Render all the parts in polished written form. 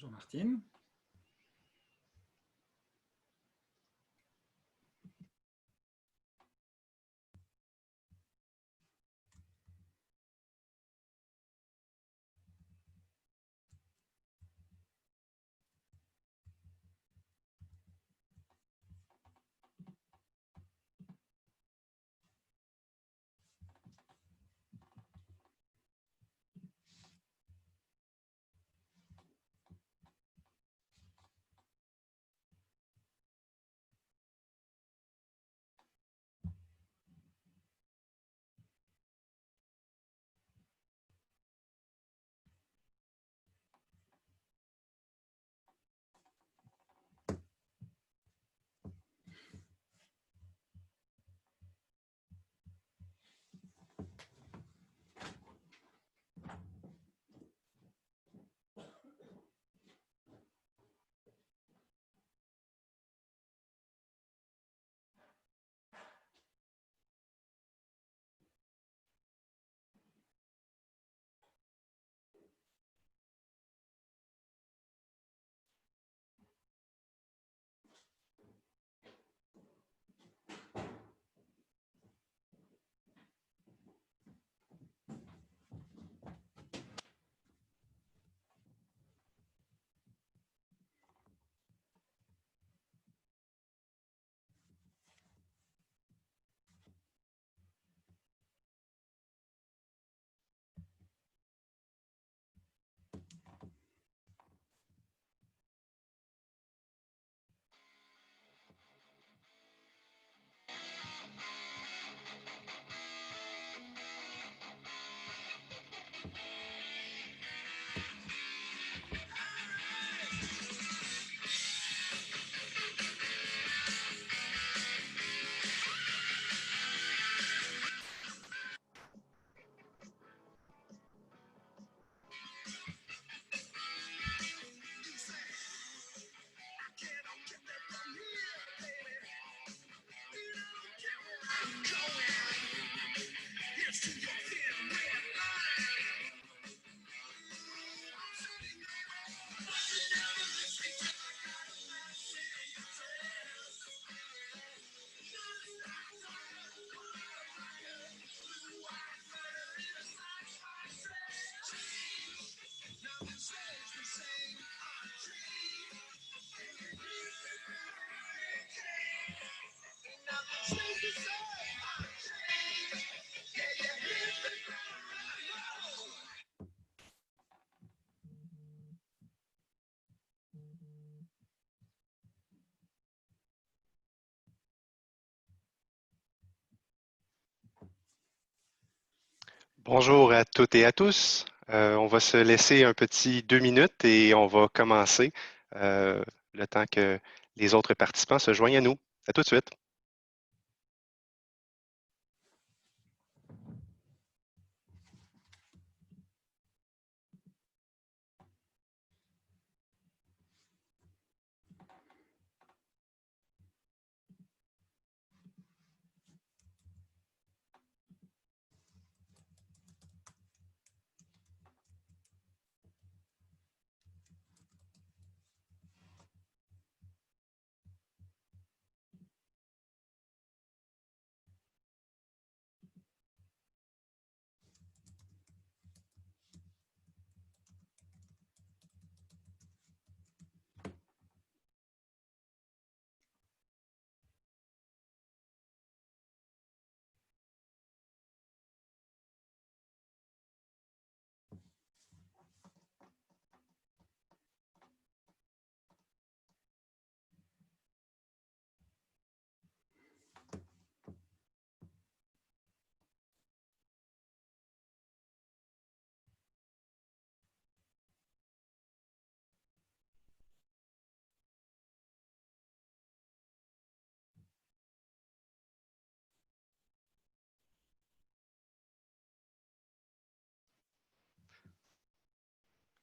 Bonjour Martine. Bonjour à toutes et à tous. On va se laisser un petit 2 minutes et on va commencer le temps que les autres participants se joignent à nous. À tout de suite.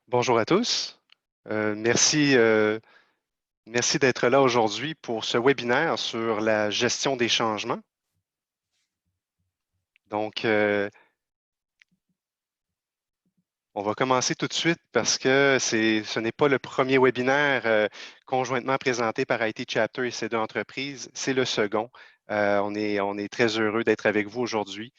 Bonjour à tous. Merci d'être là aujourd'hui pour ce webinaire sur la gestion des changements. Donc, On va commencer tout de suite parce que ce n'est pas le premier webinaire conjointement présenté par IT Chapter et ces deux entreprises, c'est le second. On est très heureux d'être avec vous aujourd'hui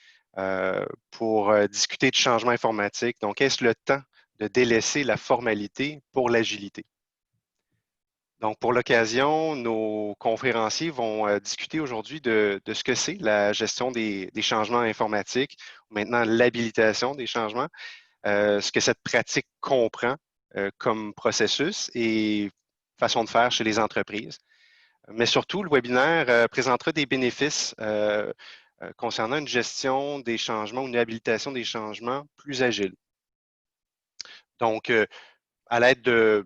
pour discuter de changement informatique. Donc, est-ce le temps de délaisser la formalité pour l'agilité? Donc, pour l'occasion, nos conférenciers vont discuter aujourd'hui de ce que c'est la gestion des changements informatiques, maintenant l'habilitation des changements, ce que cette pratique comprend comme processus et façon de faire chez les entreprises. Mais surtout, le webinaire présentera des bénéfices concernant une gestion des changements ou une habilitation des changements plus agile. Donc, à l'aide de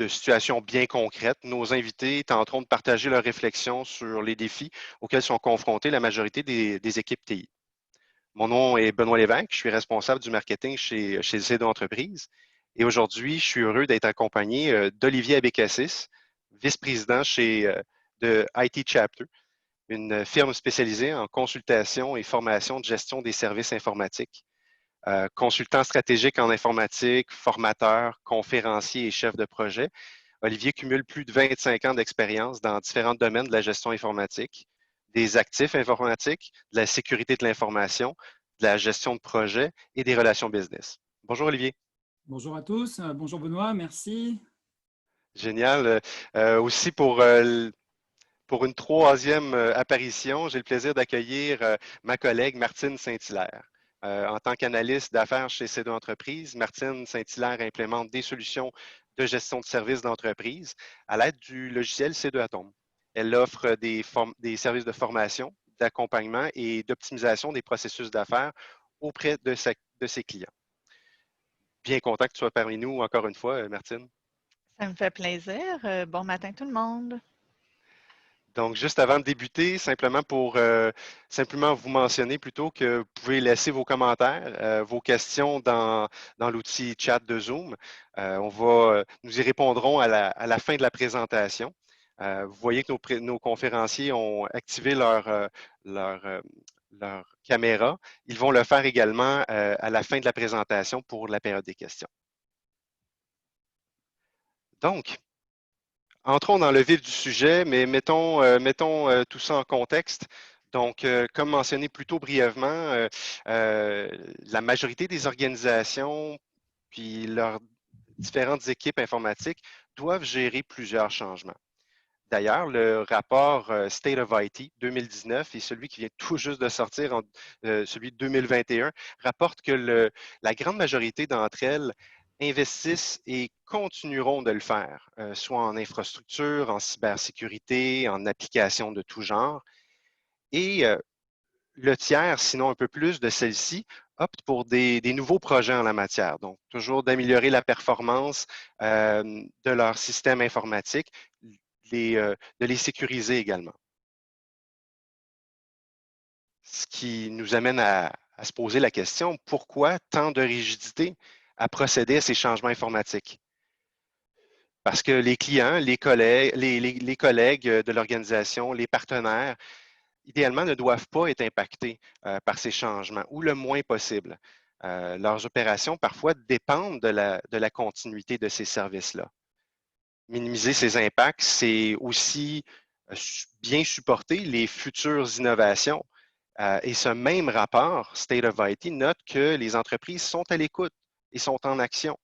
situations bien concrètes, nos invités tenteront de partager leurs réflexions sur les défis auxquels sont confrontés la majorité des équipes TI. Mon nom est Benoît Lévesque, je suis responsable du marketing chez CEDO Entreprises. Et aujourd'hui, je suis heureux d'être accompagné d'Olivier Abécassis, vice-président de IT Chapter, une firme spécialisée en consultation et formation de gestion des services informatiques. Consultant stratégique en informatique, formateur, conférencier et chef de projet, Olivier cumule plus de 25 ans d'expérience dans différents domaines de la gestion informatique, des actifs informatiques, de la sécurité de l'information, de la gestion de projet et des relations business. Bonjour Olivier. Bonjour à tous, bonjour Benoît, merci. Génial. Aussi pour une troisième apparition, j'ai le plaisir d'accueillir ma collègue Martine Saint-Hilaire. En tant qu'analyste d'affaires chez CEDO Entreprises, Martine Saint-Hilaire implémente des solutions de gestion de services d'entreprise à l'aide du logiciel C2 Atome. Elle offre des services de formation, d'accompagnement et d'optimisation des processus d'affaires auprès de ses clients. Bien content que tu sois parmi nous encore une fois, Martine. Ça me fait plaisir. Bon matin tout le monde. Donc, juste avant de débuter, simplement vous mentionner plutôt que vous pouvez laisser vos commentaires, vos questions dans l'outil chat de Zoom. Nous y répondrons à la fin de la présentation. Vous voyez que nos conférenciers ont activé leur, euh, leur caméra. Ils vont le faire également à la fin de la présentation pour la période des questions. Donc, entrons dans le vif du sujet, mais mettons tout ça en contexte. Donc, comme mentionné plus tôt brièvement, la majorité des organisations puis leurs différentes équipes informatiques doivent gérer plusieurs changements. D'ailleurs, le rapport State of IT 2019 et celui qui vient tout juste de sortir, celui de 2021, rapporte que la grande majorité d'entre elles investissent et continueront de le faire, soit en infrastructure, en cybersécurité, en applications de tout genre. Et le tiers, sinon un peu plus de celles-ci, optent pour des nouveaux projets en la matière. Donc, toujours d'améliorer la performance de leur système informatique, de les sécuriser également. Ce qui nous amène à se poser la question, pourquoi tant de rigidité à procéder à ces changements informatiques? Parce que les clients, les collègues de l'organisation, les partenaires, idéalement, ne doivent pas être impactés par ces changements ou le moins possible. Leurs opérations, parfois, dépendent de la continuité de ces services-là. Minimiser ces impacts, c'est aussi bien supporter les futures innovations. Et ce même rapport, State of IT, note que les entreprises sont à l'écoute et sont en action.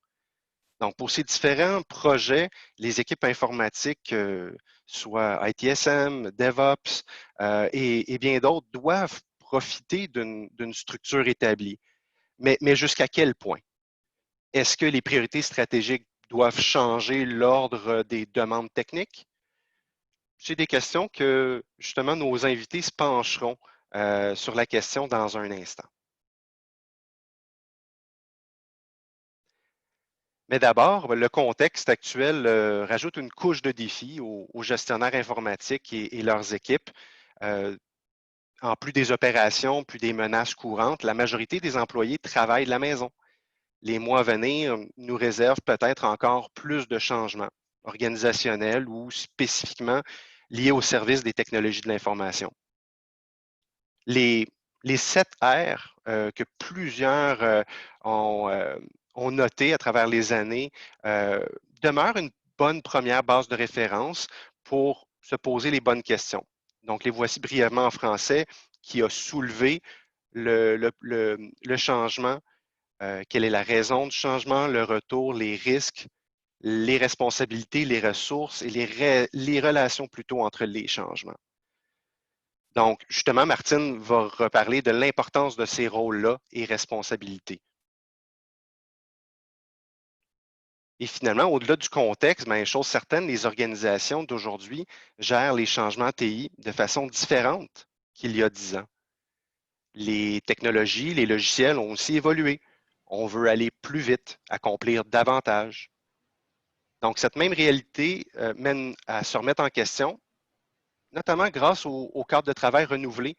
Donc, pour ces différents projets, les équipes informatiques, soit ITSM, DevOps et bien d'autres, doivent profiter d'une structure établie. Mais jusqu'à quel point? Est-ce que les priorités stratégiques doivent changer l'ordre des demandes techniques? C'est des questions que, justement, nos invités se pencheront sur la question dans un instant. Mais d'abord, le contexte actuel rajoute une couche de défis aux gestionnaires informatiques et leurs équipes. En plus des opérations, puis des menaces courantes, la majorité des employés travaillent de la maison. Les mois à venir nous réservent peut-être encore plus de changements organisationnels ou spécifiquement liés au service des technologies de l'information. Les 7 R que plusieurs ont noté à travers les années demeure une bonne première base de référence pour se poser les bonnes questions. Donc, les voici brièvement en français, qui a soulevé le changement, quelle est la raison du changement, le retour, les risques, les responsabilités, les ressources et les relations plutôt entre les changements. Donc, justement, Martine va reparler de l'importance de ces rôles-là et responsabilités. Et finalement, au-delà du contexte, bien, chose certaine, les organisations d'aujourd'hui gèrent les changements TI de façon différente qu'il y a 10 ans. Les technologies, les logiciels ont aussi évolué. On veut aller plus vite, accomplir davantage. Donc, cette même réalité mène à se remettre en question, notamment grâce au cadre de travail renouvelé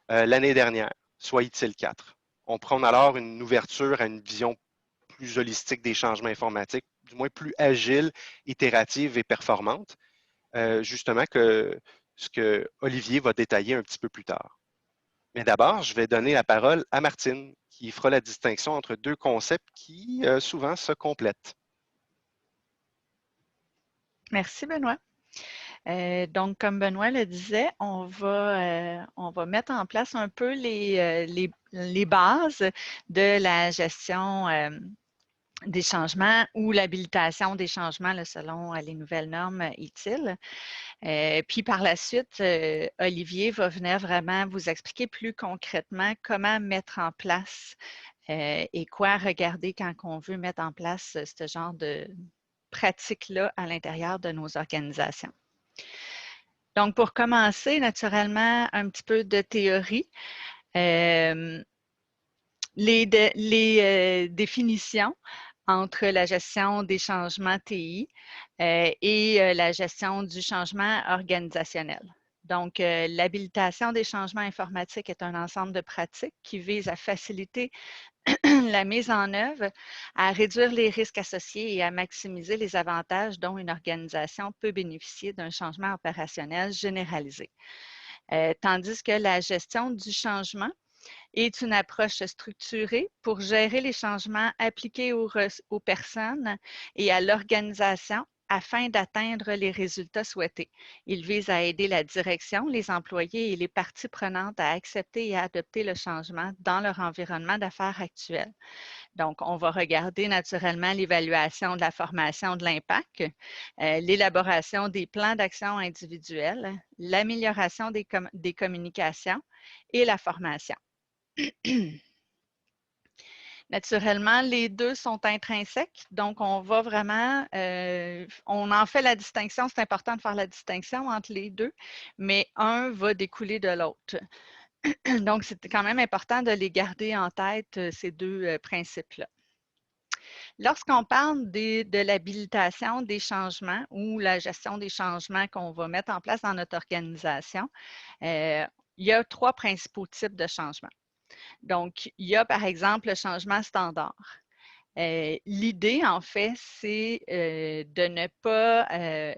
l'année dernière, soit ITIL 4. On prône alors une ouverture à une vision plus holistique des changements informatiques, du moins plus agile, itérative et performante, justement que ce que Olivier va détailler un petit peu plus tard. Mais d'abord, je vais donner la parole à Martine, qui fera la distinction entre deux concepts qui souvent se complètent. Merci, Benoît. Donc, comme Benoît le disait, on va mettre en place un peu les bases de la gestion des changements ou l'habilitation des changements là, selon les nouvelles normes ITIL. Puis par la suite, Olivier va venir vraiment vous expliquer plus concrètement comment mettre en place et quoi regarder quand on veut mettre en place ce genre de pratique-là à l'intérieur de nos organisations. Donc, pour commencer, naturellement, un petit peu de théorie. Les définitions entre la gestion des changements TI et la gestion du changement organisationnel. Donc, l'habilitation des changements informatiques est un ensemble de pratiques qui vise à faciliter la mise en œuvre, à réduire les risques associés et à maximiser les avantages dont une organisation peut bénéficier d'un changement opérationnel généralisé. Tandis que la gestion du changement est une approche structurée pour gérer les changements appliqués aux personnes et à l'organisation afin d'atteindre les résultats souhaités. Il vise à aider la direction, les employés et les parties prenantes à accepter et à adopter le changement dans leur environnement d'affaires actuel. Donc, on va regarder naturellement l'évaluation de la formation de l'impact, l'élaboration des plans d'action individuels, l'amélioration des communications et la formation. Naturellement, les deux sont intrinsèques, donc on va vraiment, on en fait la distinction, c'est important de faire la distinction entre les deux, mais un va découler de l'autre. Donc, c'est quand même important de les garder en tête, ces deux principes-là. Lorsqu'on parle de l'habilitation des changements ou la gestion des changements qu'on va mettre en place dans notre organisation, il y a trois principaux types de changements. Donc, il y a par exemple le changement standard. L'idée, en fait, c'est de ne pas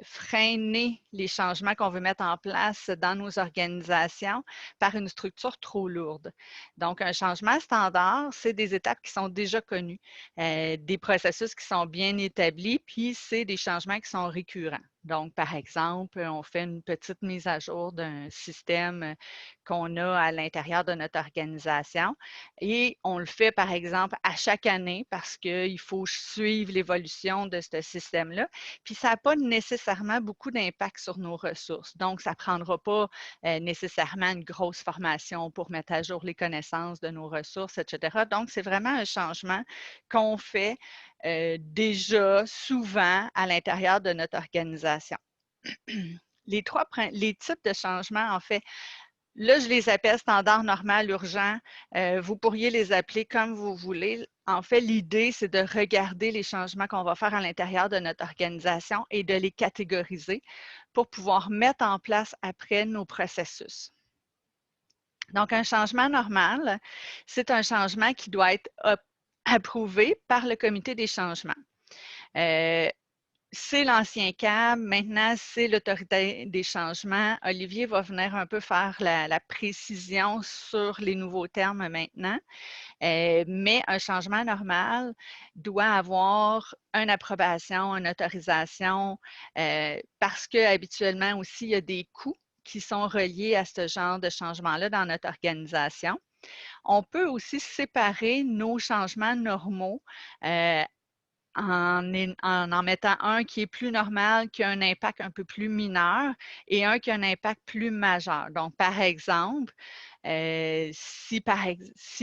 freiner les changements qu'on veut mettre en place dans nos organisations par une structure trop lourde. Donc, un changement standard, c'est des étapes qui sont déjà connues, des processus qui sont bien établis, puis c'est des changements qui sont récurrents. Donc, par exemple, on fait une petite mise à jour d'un système qu'on a à l'intérieur de notre organisation et on le fait, par exemple, à chaque année parce qu'il faut suivre l'évolution de ce système-là. Puis, ça n'a pas nécessairement beaucoup d'impact sur nos ressources. Donc, ça ne prendra pas nécessairement une grosse formation pour mettre à jour les connaissances de nos ressources, etc. Donc, c'est vraiment un changement qu'on fait déjà souvent à l'intérieur de notre organisation. Les types de changements, en fait, là, je les appelle standard, normal, urgent. Vous pourriez les appeler comme vous voulez. En fait, l'idée, c'est de regarder les changements qu'on va faire à l'intérieur de notre organisation et de les catégoriser pour pouvoir mettre en place après nos processus. Donc, un changement normal, c'est un changement qui doit être approuvé par le comité des changements. c'est l'ancien CAB, maintenant c'est l'autorité des changements. Olivier va venir un peu faire la précision sur les nouveaux termes maintenant. Mais un changement normal doit avoir une approbation, une autorisation, parce qu'habituellement aussi, il y a des coûts qui sont reliés à ce genre de changement-là dans notre organisation. On peut aussi séparer nos changements normaux en mettant un qui est plus normal, qui a un impact un peu plus mineur, et un qui a un impact plus majeur. Donc, par exemple, si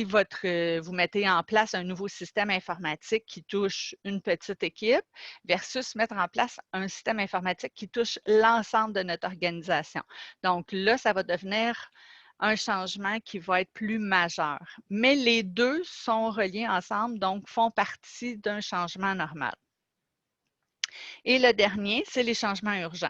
vous mettez en place un nouveau système informatique qui touche une petite équipe versus mettre en place un système informatique qui touche l'ensemble de notre organisation. Donc là, ça va devenir un changement qui va être plus majeur. Mais les deux sont reliés ensemble, donc font partie d'un changement normal. Et le dernier, c'est les changements urgents.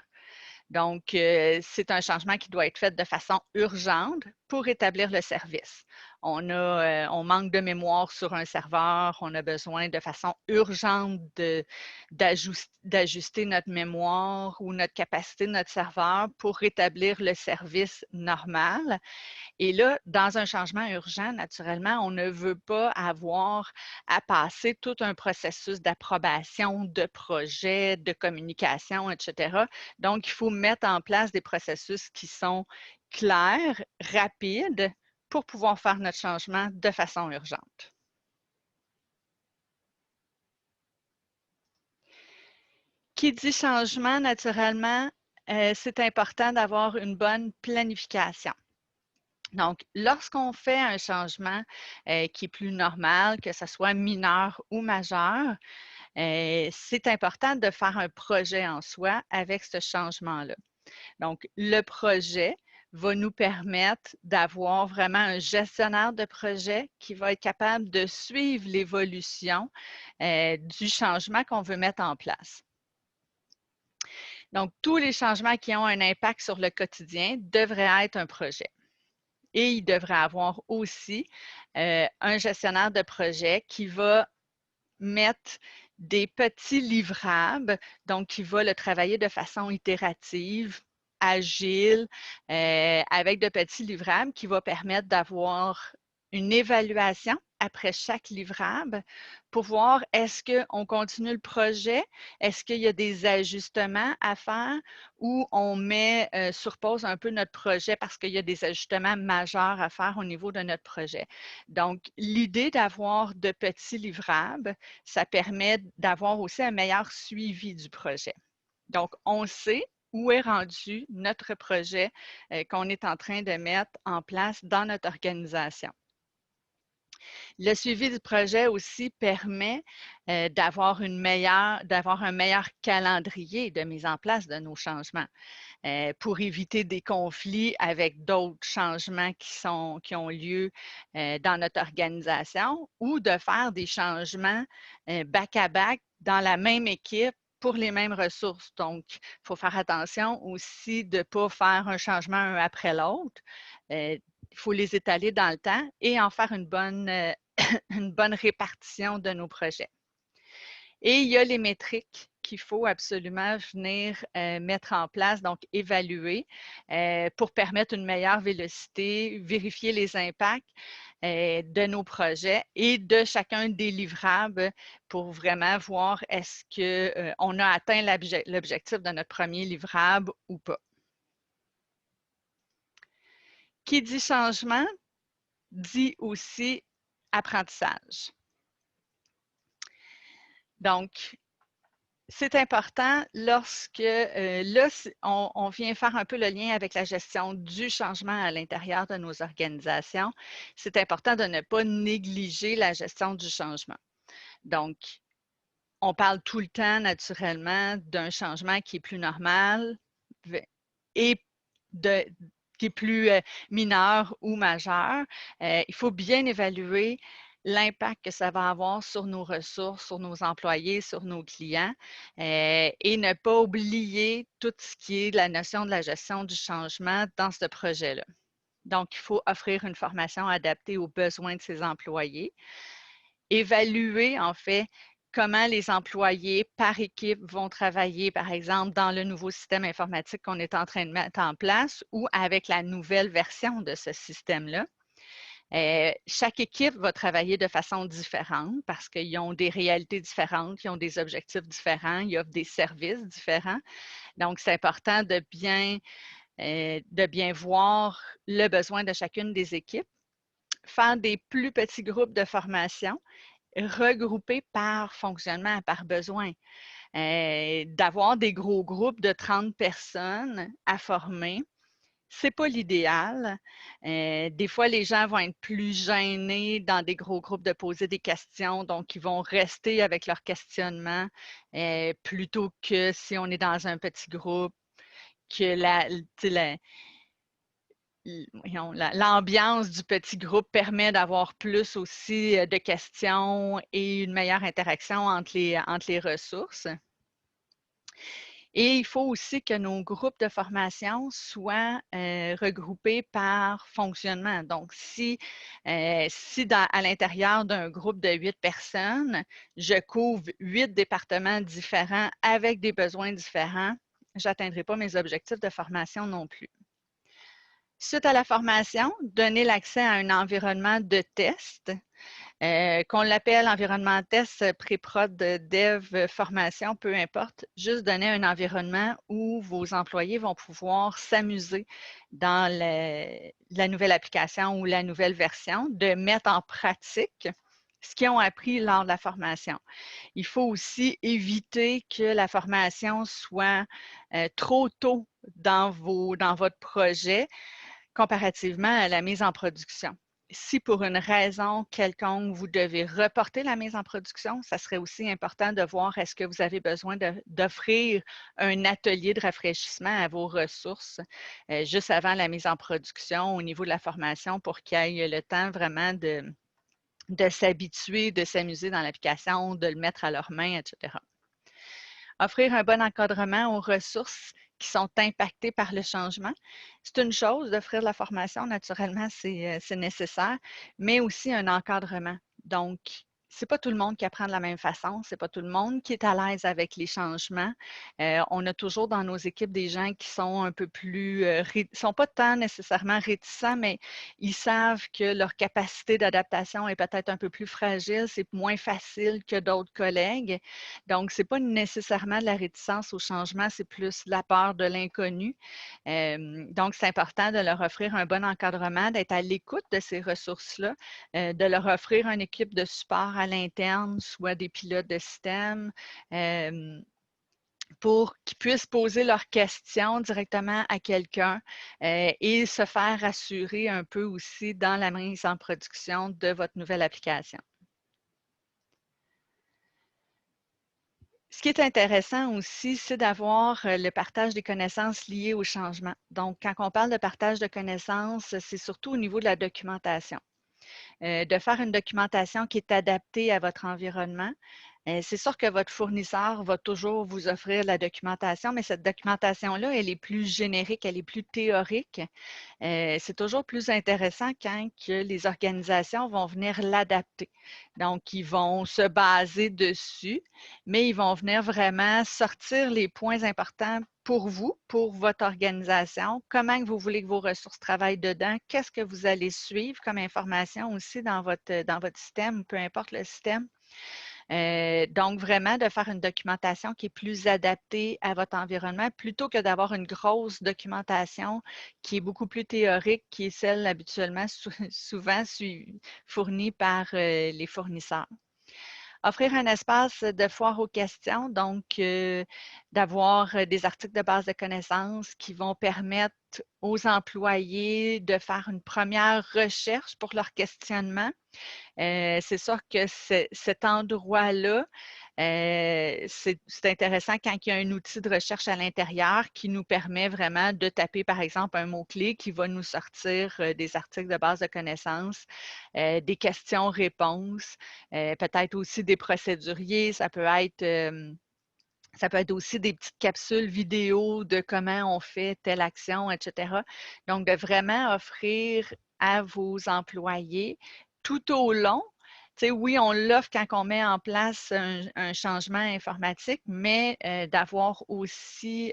Donc, c'est un changement qui doit être fait de façon urgente pour établir le service. On manque de mémoire sur un serveur, on a besoin de façon urgente d'ajuster notre mémoire ou notre capacité de notre serveur pour rétablir le service normal. Et là, dans un changement urgent, naturellement, on ne veut pas avoir à passer tout un processus d'approbation de projet, de communication, etc. Donc, il faut mettre en place des processus qui sont clairs, rapides, pour pouvoir faire notre changement de façon urgente. Qui dit changement, naturellement, c'est important d'avoir une bonne planification. Donc, lorsqu'on fait un changement qui est plus normal, que ce soit mineur ou majeur, c'est important de faire un projet en soi avec ce changement-là. Donc, le projet va nous permettre d'avoir vraiment un gestionnaire de projet qui va être capable de suivre l'évolution du changement qu'on veut mettre en place. Donc, tous les changements qui ont un impact sur le quotidien devraient être un projet. Et il devrait avoir aussi un gestionnaire de projet qui va mettre des petits livrables, donc qui va le travailler de façon itérative, agile, avec de petits livrables qui va permettre d'avoir une évaluation après chaque livrable pour voir est-ce qu'on continue le projet, est-ce qu'il y a des ajustements à faire ou on met sur pause un peu notre projet parce qu'il y a des ajustements majeurs à faire au niveau de notre projet. Donc, l'idée d'avoir de petits livrables, ça permet d'avoir aussi un meilleur suivi du projet. Donc, on sait où est rendu notre projet qu'on est en train de mettre en place dans notre organisation. Le suivi du projet aussi permet d'avoir un meilleur calendrier de mise en place de nos changements pour éviter des conflits avec d'autres changements qui ont lieu dans notre organisation ou de faire des changements back-à-back dans la même équipe pour les mêmes ressources. Donc, il faut faire attention aussi de ne pas faire un changement un après l'autre. Il faut les étaler dans le temps et en faire une bonne répartition de nos projets. Et il y a les métriques qu'il faut absolument venir mettre en place, donc évaluer pour permettre une meilleure vélocité, vérifier les impacts de nos projets et de chacun des livrables pour vraiment voir est-ce qu'on a atteint l'objectif de notre premier livrable ou pas. Qui dit changement dit aussi apprentissage. Donc, c'est important lorsque, là, on vient faire un peu le lien avec la gestion du changement à l'intérieur de nos organisations. C'est important de ne pas négliger la gestion du changement. Donc, on parle tout le temps, naturellement, d'un changement qui est plus normal et qui est plus mineur ou majeur. Il faut bien évaluer l'impact que ça va avoir sur nos ressources, sur nos employés, sur nos clients et ne pas oublier tout ce qui est la notion de la gestion du changement dans ce projet-là. Donc, il faut offrir une formation adaptée aux besoins de ses employés, évaluer en fait comment les employés par équipe vont travailler, par exemple, dans le nouveau système informatique qu'on est en train de mettre en place ou avec la nouvelle version de ce système-là. Chaque équipe va travailler de façon différente parce qu'ils ont des réalités différentes, ils ont des objectifs différents, ils offrent des services différents. Donc, c'est important de bien voir le besoin de chacune des équipes, faire des plus petits groupes de formation, regroupés par fonctionnement, par besoin. D'avoir des gros groupes de 30 personnes à former, ce n'est pas l'idéal. Des fois, les gens vont être plus gênés dans des gros groupes de poser des questions, donc ils vont rester avec leur questionnement plutôt que si on est dans un petit groupe, que l'ambiance du petit groupe permet d'avoir plus aussi de questions et une meilleure interaction entre les ressources. Et il faut aussi que nos groupes de formation soient regroupés par fonctionnement. Donc, si à l'intérieur d'un groupe de 8 personnes, je couvre 8 départements différents avec des besoins différents, je n'atteindrai pas mes objectifs de formation non plus. Suite à la formation, donner l'accès à un environnement de test, qu'on l'appelle environnement test, pré-prod, dev, formation, peu importe, juste donner un environnement où vos employés vont pouvoir s'amuser dans la nouvelle application ou la nouvelle version, de mettre en pratique ce qu'ils ont appris lors de la formation. Il faut aussi éviter que la formation soit trop tôt dans votre projet, comparativement à la mise en production. Si pour une raison quelconque, vous devez reporter la mise en production, ça serait aussi important de voir est-ce que vous avez besoin d'offrir un atelier de rafraîchissement à vos ressources juste avant la mise en production au niveau de la formation pour qu'il y ait le temps vraiment de s'habituer, de s'amuser dans l'application, de le mettre à leurs mains, etc. Offrir un bon encadrement aux ressources qui sont impactées par le changement. C'est une chose d'offrir la formation, naturellement, c'est nécessaire, mais aussi un encadrement. Donc, ce n'est pas tout le monde qui apprend de la même façon, ce n'est pas tout le monde qui est à l'aise avec les changements. On a toujours dans nos équipes des gens qui sont un peu plus, sont pas tant nécessairement réticents, mais ils savent que leur capacité d'adaptation est peut-être un peu plus fragile, c'est moins facile que d'autres collègues. Donc, ce n'est pas nécessairement de la réticence au changement, c'est plus la peur de l'inconnu. Donc, c'est important de leur offrir un bon encadrement, d'être à l'écoute de ces ressources-là, de leur offrir une équipe de support à l'interne, soit des pilotes de système, pour qu'ils puissent poser leurs questions directement à quelqu'un et se faire rassurer un peu aussi dans la mise en production de votre nouvelle application. Ce qui est intéressant aussi, c'est d'avoir le partage des connaissances liées au changement. Donc, quand on parle de partage de connaissances, c'est surtout au niveau de la documentation. De faire une documentation qui est adaptée à votre environnement. C'est sûr que votre fournisseur va toujours vous offrir la documentation, mais cette documentation-là, elle est plus générique, elle est plus théorique. C'est toujours plus intéressant quand que les organisations vont venir l'adapter. Donc, ils vont se baser dessus, mais ils vont venir vraiment sortir les points importants pour vous, pour votre organisation, comment vous voulez que vos ressources travaillent dedans, qu'est-ce que vous allez suivre comme information aussi dans votre système, peu importe le système. Donc, vraiment, de faire une documentation qui est plus adaptée à votre environnement plutôt que d'avoir une grosse documentation qui est beaucoup plus théorique, qui est celle habituellement souvent fournie par les fournisseurs. Offrir un espace de foire aux questions, donc d'avoir des articles de base de connaissances qui vont permettre aux employés de faire une première recherche pour leur questionnement. C'est sûr que cet endroit-là, c'est intéressant quand il y a un outil de recherche à l'intérieur qui nous permet vraiment de taper, par exemple, un mot-clé qui va nous sortir des articles de base de connaissances, des questions-réponses, peut-être aussi des procéduriers, ça peut être aussi des petites capsules vidéo de comment on fait telle action, etc. Donc, de vraiment offrir à vos employés tout au long sais, oui, on l'offre quand on met en place un changement informatique, mais d'avoir aussi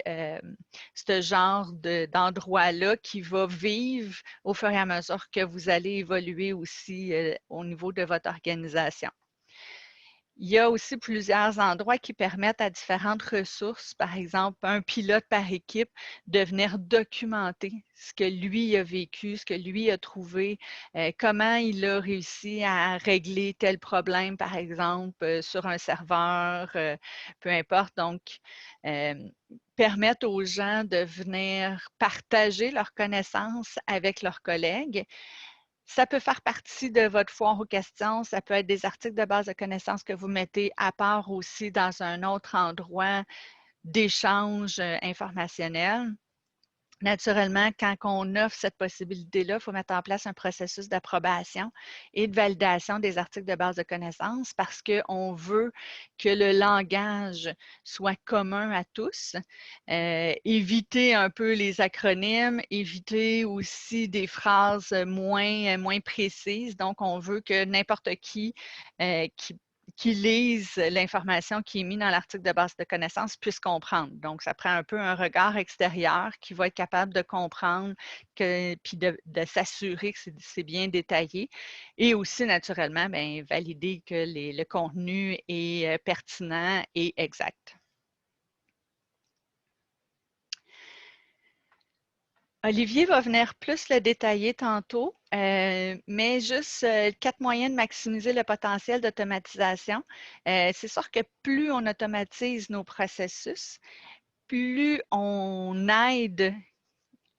ce genre d'endroit-là qui va vivre au fur et à mesure que vous allez évoluer aussi au niveau de votre organisation. Il y a aussi plusieurs endroits qui permettent à différentes ressources, par exemple un pilote par équipe, de venir documenter ce que lui a vécu, ce que lui a trouvé, comment il a réussi à régler tel problème, par exemple, sur un serveur, peu importe. Donc, permettre aux gens de venir partager leurs connaissances avec leurs collègues. Ça peut faire partie de votre foire aux questions. Ça peut être des articles de base de connaissances que vous mettez à part aussi dans un autre endroit d'échange informationnel. Naturellement, quand on offre cette possibilité-là, il faut mettre en place un processus d'approbation et de validation des articles de base de connaissances parce qu'on veut que le langage soit commun à tous. Éviter un peu les acronymes, éviter aussi des phrases moins précises. Donc, on veut que n'importe qui lise l'information qui est mise dans l'article de base de connaissances puisse comprendre. Donc, ça prend un peu un regard extérieur qui va être capable de comprendre puis de s'assurer que c'est bien détaillé et aussi, naturellement, bien, valider que le contenu est pertinent et exact. Olivier va venir plus le détailler tantôt, mais juste 4 moyens de maximiser le potentiel d'automatisation. C'est sûr que plus on automatise nos processus, plus on aide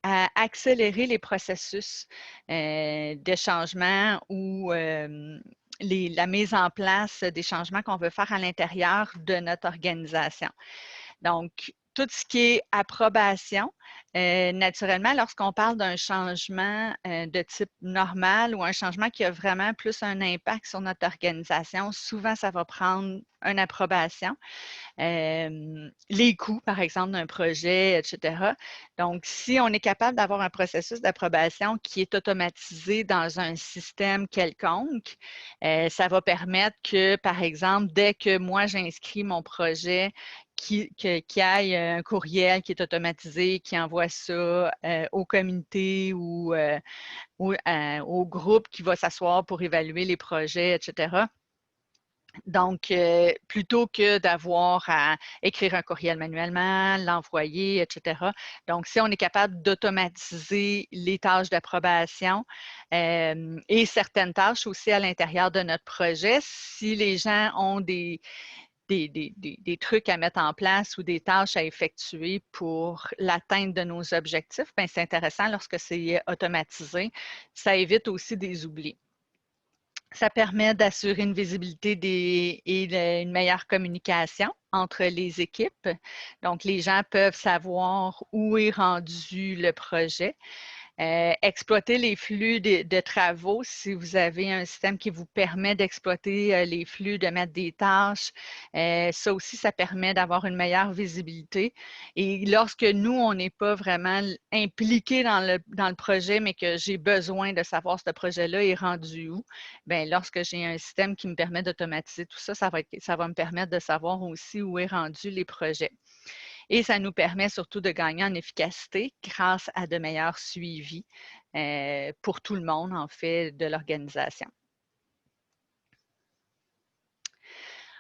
à accélérer les processus de changement ou la mise en place des changements qu'on veut faire à l'intérieur de notre organisation. Donc, tout ce qui est approbation, naturellement, lorsqu'on parle d'un changement de type normal ou un changement qui a vraiment plus un impact sur notre organisation, souvent, ça va prendre une approbation. Les coûts, par exemple, d'un projet, etc. Donc, si on est capable d'avoir un processus d'approbation qui est automatisé dans un système quelconque, ça va permettre que, par exemple, dès que moi, j'inscris mon projet, qu'il y ait un courriel qui est automatisé, qui envoie ça aux communautés ou au groupe qui va s'asseoir pour évaluer les projets, etc. Donc, plutôt que d'avoir à écrire un courriel manuellement, l'envoyer, etc. Donc, si on est capable d'automatiser les tâches d'approbation et certaines tâches aussi à l'intérieur de notre projet, si les gens ont des trucs à mettre en place ou des tâches à effectuer pour l'atteinte de nos objectifs, bien, c'est intéressant lorsque c'est automatisé. Ça évite aussi des oublis. Ça permet d'assurer une visibilité et une meilleure communication entre les équipes. Donc, les gens peuvent savoir où est rendu le projet. Exploiter les flux de travaux, si vous avez un système qui vous permet d'exploiter les flux, de mettre des tâches, ça aussi, ça permet d'avoir une meilleure visibilité. Et lorsque nous, on n'est pas vraiment impliqué dans le projet, mais que j'ai besoin de savoir ce projet-là est rendu où, bien, lorsque j'ai un système qui me permet d'automatiser tout ça, ça va me permettre de savoir aussi où est rendu les projets. Et ça nous permet surtout de gagner en efficacité grâce à de meilleurs suivis pour tout le monde, en fait, de l'organisation.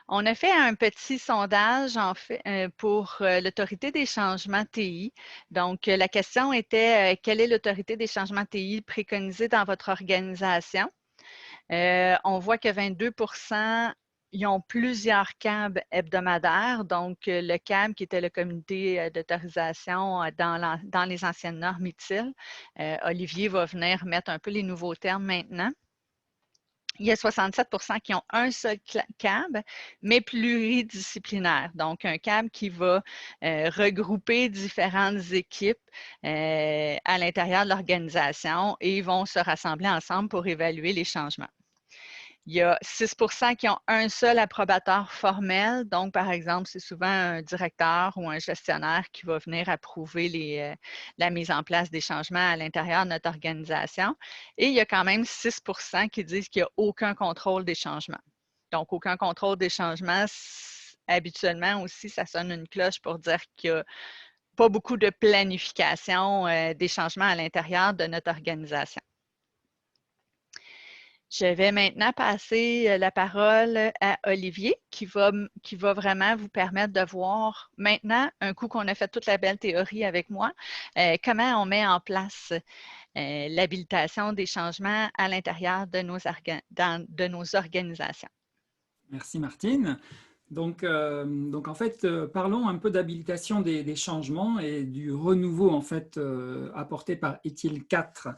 On a fait un petit sondage, en fait, pour l'Autorité des changements TI. Donc, la question était quelle est l'Autorité des changements TI préconisée dans votre organisation? On voit que 22% ils ont plusieurs CAB hebdomadaires. Donc, le CAB, qui était le comité d'autorisation dans les anciennes normes utiles. Olivier va venir mettre un peu les nouveaux termes maintenant. Il y a 67% qui ont un seul CAB, mais pluridisciplinaire. Donc, un CAB qui va regrouper différentes équipes à l'intérieur de l'organisation et vont se rassembler ensemble pour évaluer les changements. Il y a 6 qui ont un seul approbateur formel. Donc, par exemple, c'est souvent un directeur ou un gestionnaire qui va venir approuver la mise en place des changements à l'intérieur de notre organisation. Et il y a quand même 6 qui disent qu'il n'y a aucun contrôle des changements. Donc, aucun contrôle des changements, habituellement aussi, ça sonne une cloche pour dire qu'il n'y a pas beaucoup de planification des changements à l'intérieur de notre organisation. Je vais maintenant passer la parole à Olivier qui va vraiment vous permettre de voir maintenant, un coup qu'on a fait toute la belle théorie avec moi, comment on met en place l'habilitation des changements à l'intérieur de nos organisations. Merci Martine. Donc en fait, parlons un peu d'habilitation des changements et du renouveau en fait apporté par ITIL 4.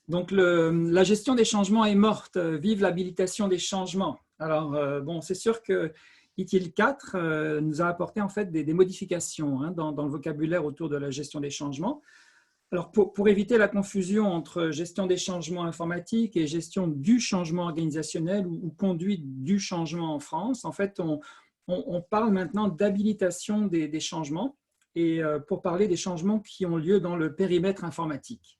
Donc la gestion des changements est morte. Vive l'habilitation des changements. Alors bon, c'est sûr que ITIL 4 nous a apporté en fait des modifications hein, dans le vocabulaire autour de la gestion des changements. Alors, pour éviter la confusion entre gestion des changements informatiques et gestion du changement organisationnel ou conduite du changement en France, en fait, on parle maintenant d'habilitation des changements et pour parler des changements qui ont lieu dans le périmètre informatique.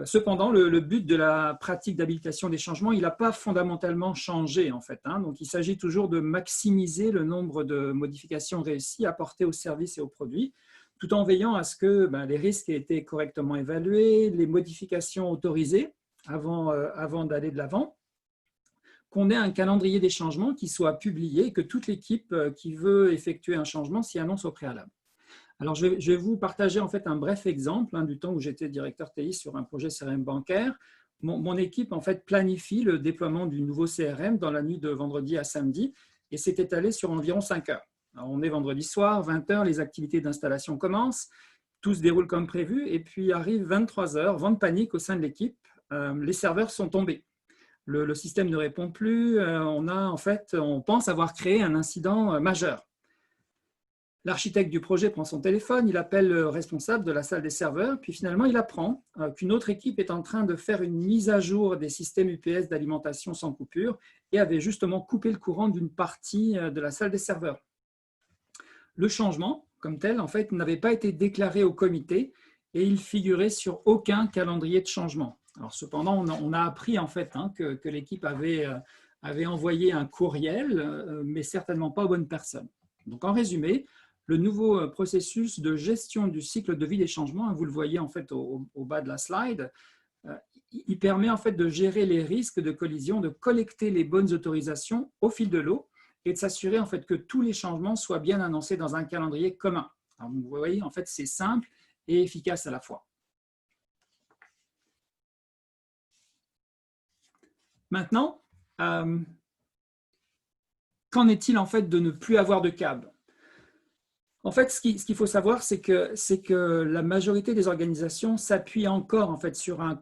Cependant, le but de la pratique d'habilitation des changements, il n'a pas fondamentalement changé en fait. Hein. Donc, il s'agit toujours de maximiser le nombre de modifications réussies apportées aux services et aux produits, tout en veillant à ce que les risques aient été correctement évalués, les modifications autorisées avant d'aller de l'avant, qu'on ait un calendrier des changements qui soit publié et que toute l'équipe qui veut effectuer un changement s'y annonce au préalable. Alors, je vais vous partager en fait un bref exemple du temps où j'étais directeur TI sur un projet CRM bancaire. Mon équipe en fait planifie le déploiement du nouveau CRM dans la nuit de vendredi à samedi et s'est étalé sur environ 5 heures. Alors, on est vendredi soir, 20 heures, les activités d'installation commencent, tout se déroule comme prévu et puis arrive 23 heures, vent de panique au sein de l'équipe, les serveurs sont tombés. Le système ne répond plus, on pense avoir créé un incident majeur. L'architecte du projet prend son téléphone, il appelle le responsable de la salle des serveurs, puis finalement il apprend qu'une autre équipe est en train de faire une mise à jour des systèmes UPS d'alimentation sans coupure et avait justement coupé le courant d'une partie de la salle des serveurs. Le changement, comme tel, en fait, n'avait pas été déclaré au comité et il figurait sur aucun calendrier de changement. Alors, cependant, on a appris en fait que l'équipe avait envoyé un courriel, mais certainement pas aux bonnes personnes. Donc, en résumé, le nouveau processus de gestion du cycle de vie des changements, vous le voyez en fait au bas de la slide, il permet en fait de gérer les risques de collision, de collecter les bonnes autorisations au fil de l'eau et de s'assurer en fait que tous les changements soient bien annoncés dans un calendrier commun. Alors, vous voyez, en fait, c'est simple et efficace à la fois. Maintenant, qu'en est-il en fait de ne plus avoir de câble? En fait, ce qu'il faut savoir, c'est que la majorité des organisations s'appuient encore en fait sur un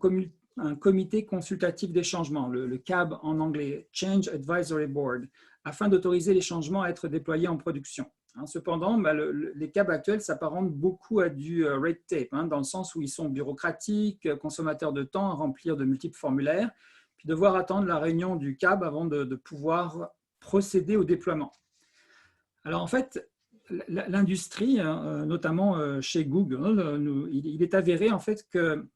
comité consultatif des changements, le CAB en anglais, Change Advisory Board, afin d'autoriser les changements à être déployés en production. Cependant, les CAB actuels s'apparentent beaucoup à du red tape, dans le sens où ils sont bureaucratiques, consommateurs de temps à remplir de multiples formulaires, puis devoir attendre la réunion du CAB avant de pouvoir procéder au déploiement. Alors en fait, l'industrie, notamment chez Google, il est avéré en fait que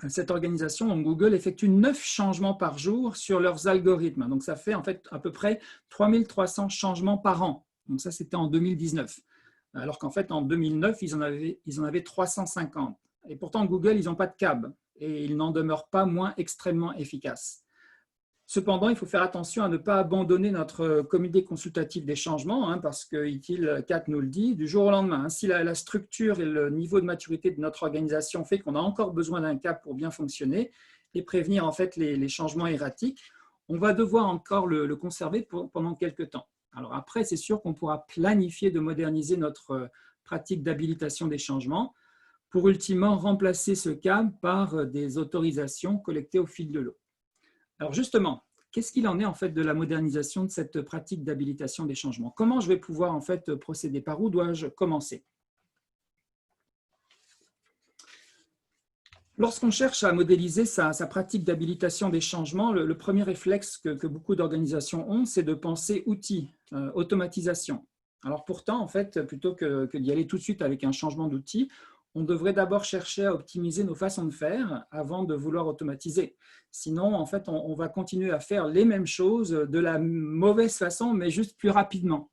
cette organisation, donc Google, effectue 9 changements par jour sur leurs algorithmes. Donc ça fait en fait à peu près 3300 changements par an. Donc ça, c'était en 2019. Alors qu'en fait, en 2009, ils en avaient 350. Et pourtant, Google, ils n'ont pas de CAB et ils n'en demeurent pas moins extrêmement efficaces. Cependant, il faut faire attention à ne pas abandonner notre comité consultatif des changements, parce que ITIL 4 nous le dit, du jour au lendemain. Si la structure et le niveau de maturité de notre organisation fait qu'on a encore besoin d'un CAB pour bien fonctionner et prévenir en fait les changements erratiques, on va devoir encore le conserver pendant quelques temps. Alors après, c'est sûr qu'on pourra planifier de moderniser notre pratique d'habilitation des changements pour ultimement remplacer ce CAB par des autorisations collectées au fil de l'eau. Alors justement, qu'est-ce qu'il en est en fait de la modernisation de cette pratique d'habilitation des changements? Comment je vais pouvoir en fait procéder? Par où dois-je commencer? Lorsqu'on cherche à modéliser sa pratique d'habilitation des changements, le premier réflexe que beaucoup d'organisations ont, c'est de penser outils, automatisation. Alors pourtant, en fait, plutôt que d'y aller tout de suite avec un changement d'outil, on devrait d'abord chercher à optimiser nos façons de faire avant de vouloir automatiser. Sinon, en fait, on va continuer à faire les mêmes choses de la mauvaise façon, mais juste plus rapidement.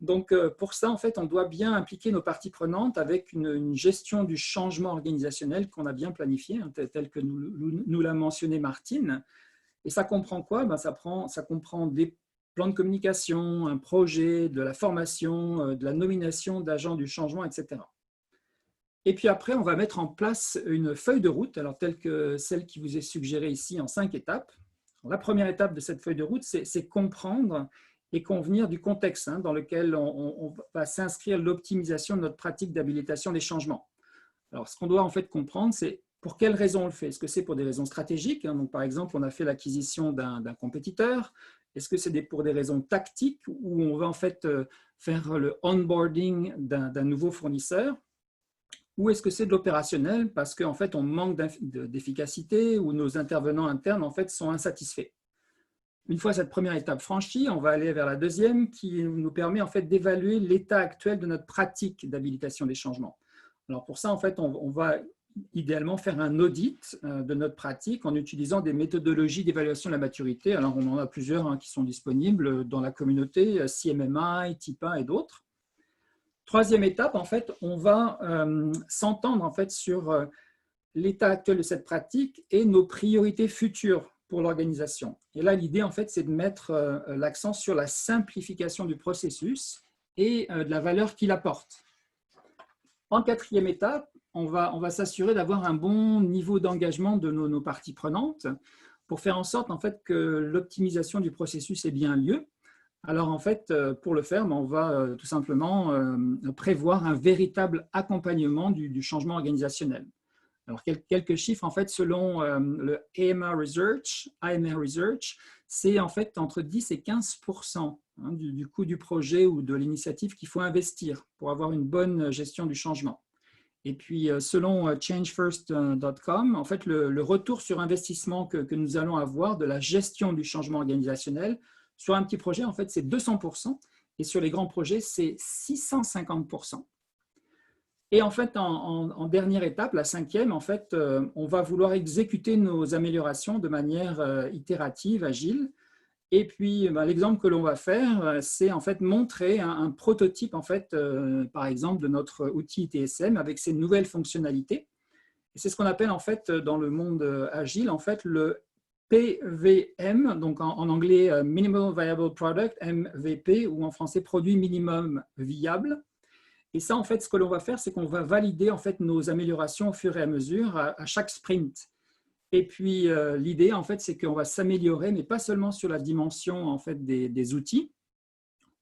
Donc, pour ça, en fait, on doit bien impliquer nos parties prenantes avec une gestion du changement organisationnel qu'on a bien planifié, hein, tel que nous l'a mentionné Martine. Et ça comprend quoi? Ben, ça comprend des plans de communication, un projet, de la formation, de la nomination d'agents du changement, etc. Et puis après, on va mettre en place une feuille de route, alors telle que celle qui vous est suggérée ici en 5 étapes. Alors, la première étape de cette feuille de route, c'est comprendre et convenir du contexte dans lequel on va s'inscrire l'optimisation de notre pratique d'habilitation des changements. Alors, ce qu'on doit en fait comprendre, c'est pour quelles raisons on le fait. Est-ce que c'est pour des raisons stratégiques? Donc, par exemple, on a fait l'acquisition d'un compétiteur. Est-ce que c'est pour des raisons tactiques où on va en fait faire le onboarding d'un nouveau fournisseur? Ou est-ce que c'est de l'opérationnel parce qu'en fait, on manque d'efficacité ou nos intervenants internes en fait, sont insatisfaits? Une fois cette première étape franchie, on va aller vers la deuxième qui nous permet en fait d'évaluer l'état actuel de notre pratique d'habilitation des changements. Alors pour ça, en fait, on va idéalement faire un audit de notre pratique en utilisant des méthodologies d'évaluation de la maturité. Alors on en a plusieurs qui sont disponibles dans la communauté, CMMI, TIPA et d'autres. Troisième étape, en fait, on va s'entendre en fait sur l'état actuel de cette pratique et nos priorités futures pour l'organisation. Et là, l'idée, en fait, c'est de mettre l'accent sur la simplification du processus et de la valeur qu'il apporte. En quatrième étape, on va s'assurer d'avoir un bon niveau d'engagement de nos parties prenantes pour faire en sorte, en fait, que l'optimisation du processus ait bien lieu. Alors, en fait, pour le faire, on va tout simplement prévoir un véritable accompagnement du changement organisationnel. Alors, quelques chiffres, en fait, selon le AMR Research, c'est en fait entre 10 et 15% du coût du projet ou de l'initiative qu'il faut investir pour avoir une bonne gestion du changement. Et puis, selon changefirst.com, en fait, le retour sur investissement que nous allons avoir de la gestion du changement organisationnel sur un petit projet, en fait, c'est 200%, et sur les grands projets, c'est 650%. Et en fait, en dernière étape, la cinquième, en fait, on va vouloir exécuter nos améliorations de manière itérative, agile. Et puis, l'exemple que l'on va faire, c'est en fait montrer un prototype, en fait, par exemple, de notre outil ITSM avec ses nouvelles fonctionnalités. Et c'est ce qu'on appelle, en fait, dans le monde agile, en fait, le PVM, donc en anglais Minimal Viable Product, MVP, ou en français Produit Minimum Viable. Et ça, en fait, ce que l'on va faire, c'est qu'on va valider en fait nos améliorations au fur et à mesure à chaque sprint. Et puis, l'idée, en fait, c'est qu'on va s'améliorer, mais pas seulement sur la dimension en fait, des outils.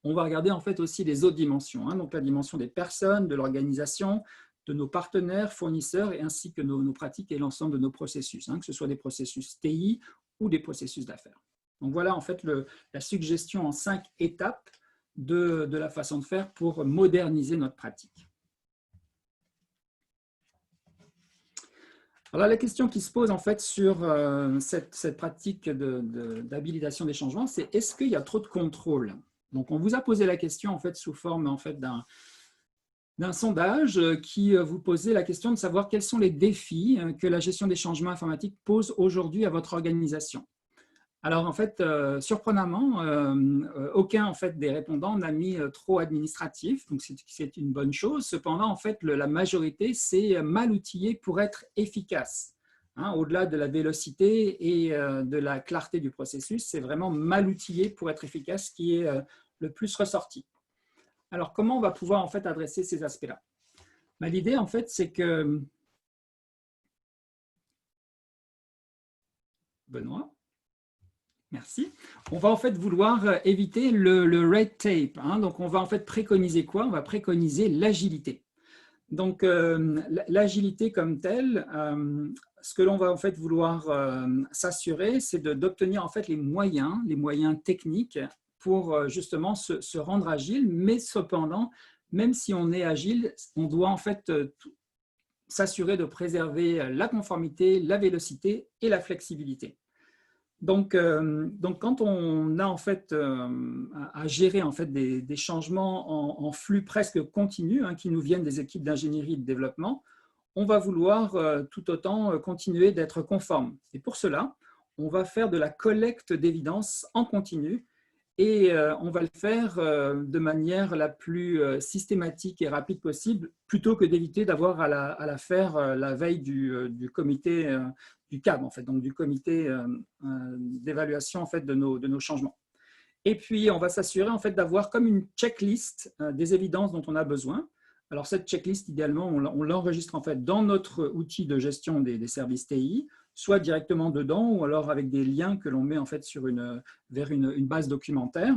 On va regarder en fait aussi les autres dimensions, donc la dimension des personnes, de l'organisation, de nos partenaires, fournisseurs, et ainsi que nos pratiques et l'ensemble de nos processus, que ce soit des processus TI ou des processus d'affaires. Donc voilà en fait la suggestion en 5 étapes de la façon de faire pour moderniser notre pratique. Alors, la question qui se pose en fait sur cette pratique d'habilitation des changements, c'est est-ce qu'il y a trop de contrôle? Donc, on vous a posé la question en fait sous forme en fait, d'un sondage qui vous posait la question de savoir quels sont les défis que la gestion des changements informatiques pose aujourd'hui à votre organisation. Alors, en fait, surprenamment, aucun en fait, des répondants n'a mis trop administratif, donc c'est une bonne chose. Cependant, en fait, la majorité, c'est mal outillé pour être efficace. Au-delà de la vélocité et de la clarté du processus, c'est vraiment mal outillé pour être efficace qui est le plus ressorti. Alors, comment on va pouvoir en fait, adresser ces aspects-là? L'idée, en fait, c'est que… Benoît? Merci. On va en fait vouloir éviter le red tape. Donc, on va en fait préconiser quoi? On va préconiser l'agilité. Donc, l'agilité comme telle, ce que l'on va en fait vouloir s'assurer, c'est d'obtenir en fait les moyens techniques pour justement se rendre agile. Mais cependant, même si on est agile, on doit en fait s'assurer de préserver la conformité, la vélocité et la flexibilité. Donc, quand on a en fait à gérer en fait des changements en flux presque continu qui nous viennent des équipes d'ingénierie et de développement, on va vouloir tout autant continuer d'être conforme. Et pour cela, on va faire de la collecte d'évidence en continu et on va le faire de manière la plus systématique et rapide possible, plutôt que d'éviter d'avoir à la faire la veille du comité du CAB, en fait, donc du comité d'évaluation en fait, de nos changements. Et puis, on va s'assurer en fait, d'avoir comme une checklist des évidences dont on a besoin. Alors, cette checklist, idéalement, on l'enregistre en fait, dans notre outil de gestion des services TI, soit directement dedans ou alors avec des liens que l'on met en fait, vers une base documentaire.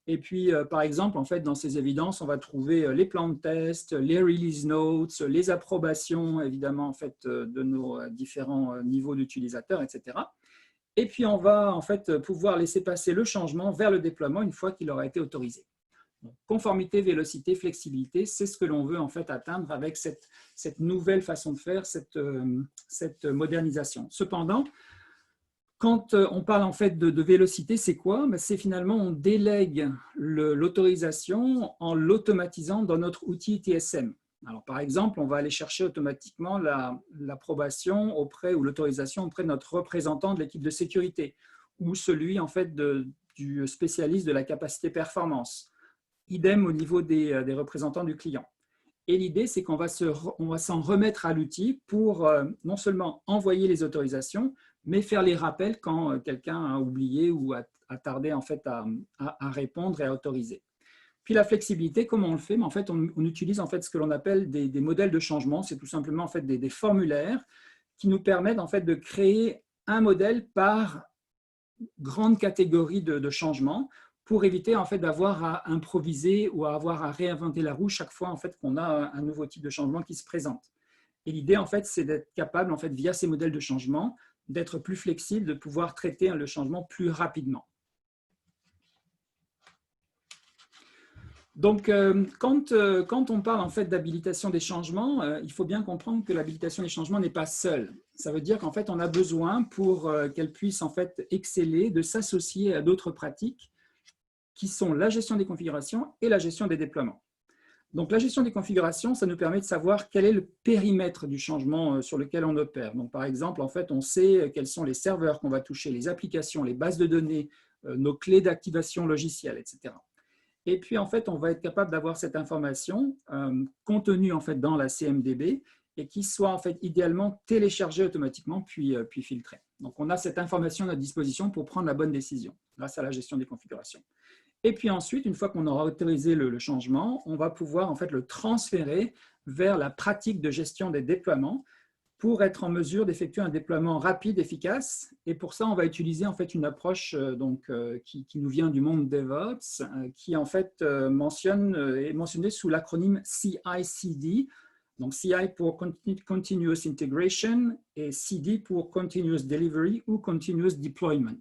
Et puis, par exemple, en fait, dans ces évidences, on va trouver les plans de test, les release notes, les approbations, évidemment, en fait, de nos différents niveaux d'utilisateurs, etc. Et puis, on va en fait, pouvoir laisser passer le changement vers le déploiement une fois qu'il aura été autorisé. Donc, conformité, vélocité, flexibilité, c'est ce que l'on veut en fait atteindre avec cette nouvelle façon de faire, cette modernisation. Cependant, quand on parle en fait de vélocité, c'est quoi? C'est finalement on délègue l'autorisation en l'automatisant dans notre outil TSM. Alors, par exemple, on va aller chercher automatiquement l'approbation ou l'autorisation auprès de notre représentant de l'équipe de sécurité ou celui en fait du spécialiste de la capacité performance. Idem au niveau des représentants du client. Et l'idée, c'est qu'on va s'en remettre à l'outil pour non seulement envoyer les autorisations, mais faire les rappels quand quelqu'un a oublié ou a tardé en fait à répondre et à autoriser. Puis la flexibilité, comment on le fait? En fait, on utilise en fait ce que l'on appelle des modèles de changement. C'est tout simplement en fait des formulaires qui nous permettent en fait de créer un modèle par grande catégorie de changements pour éviter en fait d'avoir à improviser ou à avoir à réinventer la roue chaque fois en fait qu'on a un nouveau type de changement qui se présente. Et l'idée en fait, c'est d'être capable en fait via ces modèles de changement d'être plus flexible, de pouvoir traiter le changement plus rapidement. Donc, quand on parle en fait d'habilitation des changements, il faut bien comprendre que l'habilitation des changements n'est pas seule. Ça veut dire qu'en fait, on a besoin pour qu'elle puisse en fait exceller de s'associer à d'autres pratiques qui sont la gestion des configurations et la gestion des déploiements. Donc, la gestion des configurations, ça nous permet de savoir quel est le périmètre du changement sur lequel on opère. Donc, par exemple, en fait, on sait quels sont les serveurs qu'on va toucher, les applications, les bases de données, nos clés d'activation logicielle, etc. Et puis, en fait, on va être capable d'avoir cette information contenue en fait, dans la CMDB et qui soit en fait, idéalement téléchargée automatiquement puis filtrée. Donc, on a cette information à notre disposition pour prendre la bonne décision grâce à la gestion des configurations. Et puis ensuite, une fois qu'on aura autorisé le changement, on va pouvoir en fait, le transférer vers la pratique de gestion des déploiements pour être en mesure d'effectuer un déploiement rapide, efficace. Et pour ça, on va utiliser en fait, une approche qui nous vient du monde DevOps, qui en fait, est mentionnée sous l'acronyme CI/CD. Donc CI pour Continuous Integration et CD pour Continuous Delivery ou Continuous Deployment.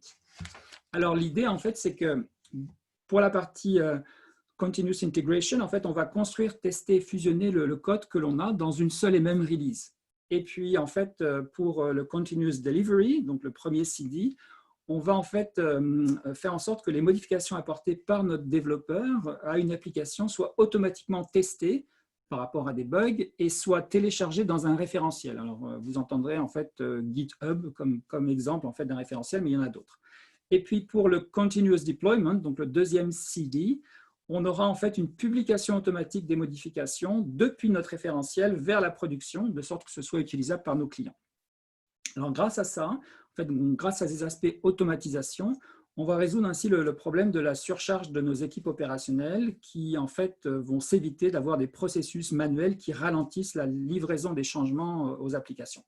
Alors l'idée, en fait, c'est que pour la partie Continuous Integration, en fait, on va construire, tester, fusionner le code que l'on a dans une seule et même release. Et puis, en fait, pour le Continuous Delivery, donc le premier CD, on va en fait faire en sorte que les modifications apportées par notre développeur à une application soient automatiquement testées par rapport à des bugs et soient téléchargées dans un référentiel. Alors, vous entendrez en fait GitHub comme exemple en fait, d'un référentiel, mais il y en a d'autres. Et puis, pour le Continuous Deployment, donc le deuxième CD, on aura en fait une publication automatique des modifications depuis notre référentiel vers la production, de sorte que ce soit utilisable par nos clients. Alors, grâce à ça, en fait, grâce à ces aspects automatisation, on va résoudre ainsi le problème de la surcharge de nos équipes opérationnelles qui, en fait, vont s'éviter d'avoir des processus manuels qui ralentissent la livraison des changements aux applications.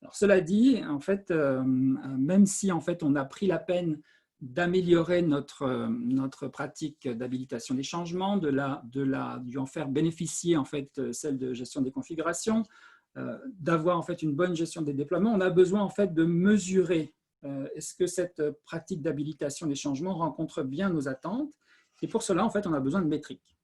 Alors, cela dit, en fait, même si en fait, on a pris la peine d'améliorer notre pratique d'habilitation des changements, d'y en faire bénéficier en fait, celle de gestion des configurations, d'avoir en fait, une bonne gestion des déploiements, on a besoin en fait, de mesurer est-ce que cette pratique d'habilitation des changements rencontre bien nos attentes. Et pour cela, en fait, on a besoin de métriques.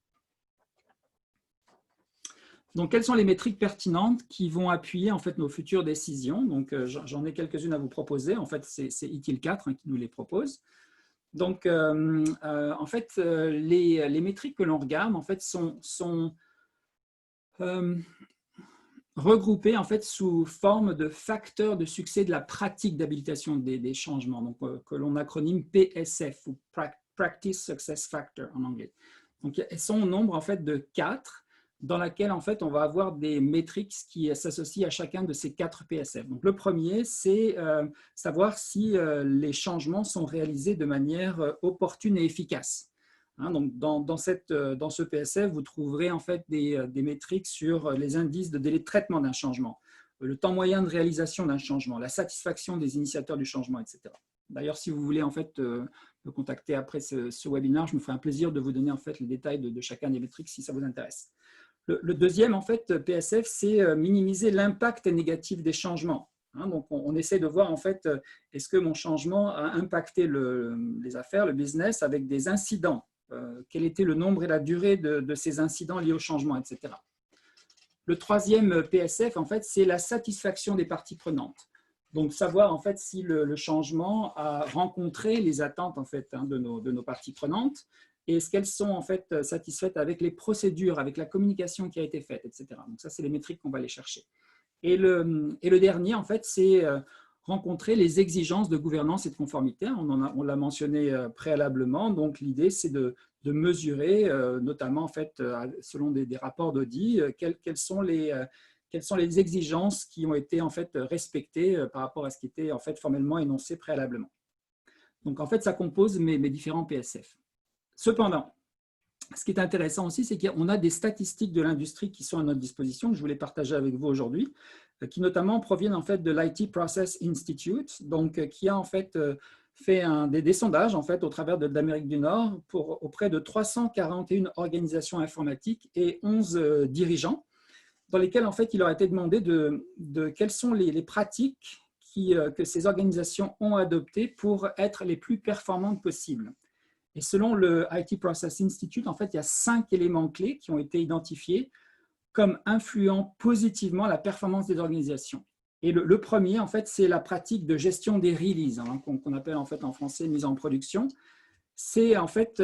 Donc, quelles sont les métriques pertinentes qui vont appuyer en fait nos futures décisions? Donc, j'en ai quelques-unes à vous proposer. En fait, c'est ITIL 4 qui nous les propose. Donc, en fait, les métriques que l'on regarde en fait sont regroupées en fait sous forme de facteurs de succès de la pratique d'habilitation des changements, donc que l'on acronyme PSF ou Practice Success Factor en anglais. Donc, elles sont au nombre en fait de 4, dans laquelle en fait on va avoir des métriques qui s'associent à chacun de ces 4 PSF. Donc, le premier, c'est savoir si les changements sont réalisés de manière opportune et efficace. Hein, donc dans ce PSF, vous trouverez en fait des métriques sur les indices de délai de traitement d'un changement, le temps moyen de réalisation d'un changement, la satisfaction des initiateurs du changement, etc. D'ailleurs, si vous voulez en fait me contacter après ce webinaire, je me ferai un plaisir de vous donner en fait les détails de chacun des métriques si ça vous intéresse. Le deuxième en fait PSF, c'est minimiser l'impact négatif des changements. Hein, donc on essaie de voir en fait est-ce que mon changement a impacté les affaires, le business avec des incidents, quel était le nombre et la durée de ces incidents liés au changement, etc. Le troisième PSF en fait, c'est la satisfaction des parties prenantes. Donc, savoir en fait si le changement a rencontré les attentes en fait, de nos parties prenantes et est-ce qu'elles sont en fait satisfaites avec les procédures, avec la communication qui a été faite, etc. Donc, ça, c'est les métriques qu'on va aller chercher. Et le dernier, en fait, c'est rencontrer les exigences de gouvernance et de conformité. On l'a mentionné préalablement. Donc, l'idée, c'est de mesurer, notamment en fait, selon des rapports d'audit, quelles sont les exigences qui ont été en fait respectées par rapport à ce qui était en fait formellement énoncé préalablement. Donc en fait, ça compose mes différents PSF. Cependant, ce qui est intéressant aussi, c'est qu'on a des statistiques de l'industrie qui sont à notre disposition, que je voulais partager avec vous aujourd'hui, qui notamment proviennent en fait de l'IT Process Institute, donc qui a en fait fait des sondages en fait au travers de l'Amérique du Nord auprès de 341 organisations informatiques et 11 dirigeants, dans lesquels en fait, il leur a été demandé de quelles sont les pratiques que ces organisations ont adoptées pour être les plus performantes possibles. Et selon le IT Process Institute, en fait, il y a 5 éléments clés qui ont été identifiés comme influant positivement la performance des organisations. Et le premier, en fait, c'est la pratique de gestion des releases, hein, qu'on appelle en fait en français mise en production. C'est en fait,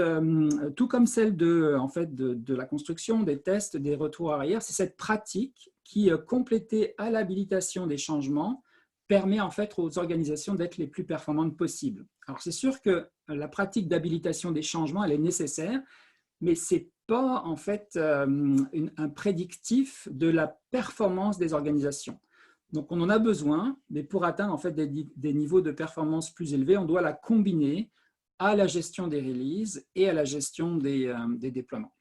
tout comme celle de la construction, des tests, des retours arrière, c'est cette pratique qui, complétée à l'habilitation des changements, permet en fait aux organisations d'être les plus performantes possibles. Alors c'est sûr que la pratique d'habilitation des changements, elle est nécessaire, mais ce n'est pas en fait un prédictif de la performance des organisations. Donc on en a besoin, mais pour atteindre en fait des niveaux de performance plus élevés, on doit la combiner à la gestion des releases et à la gestion des déploiements.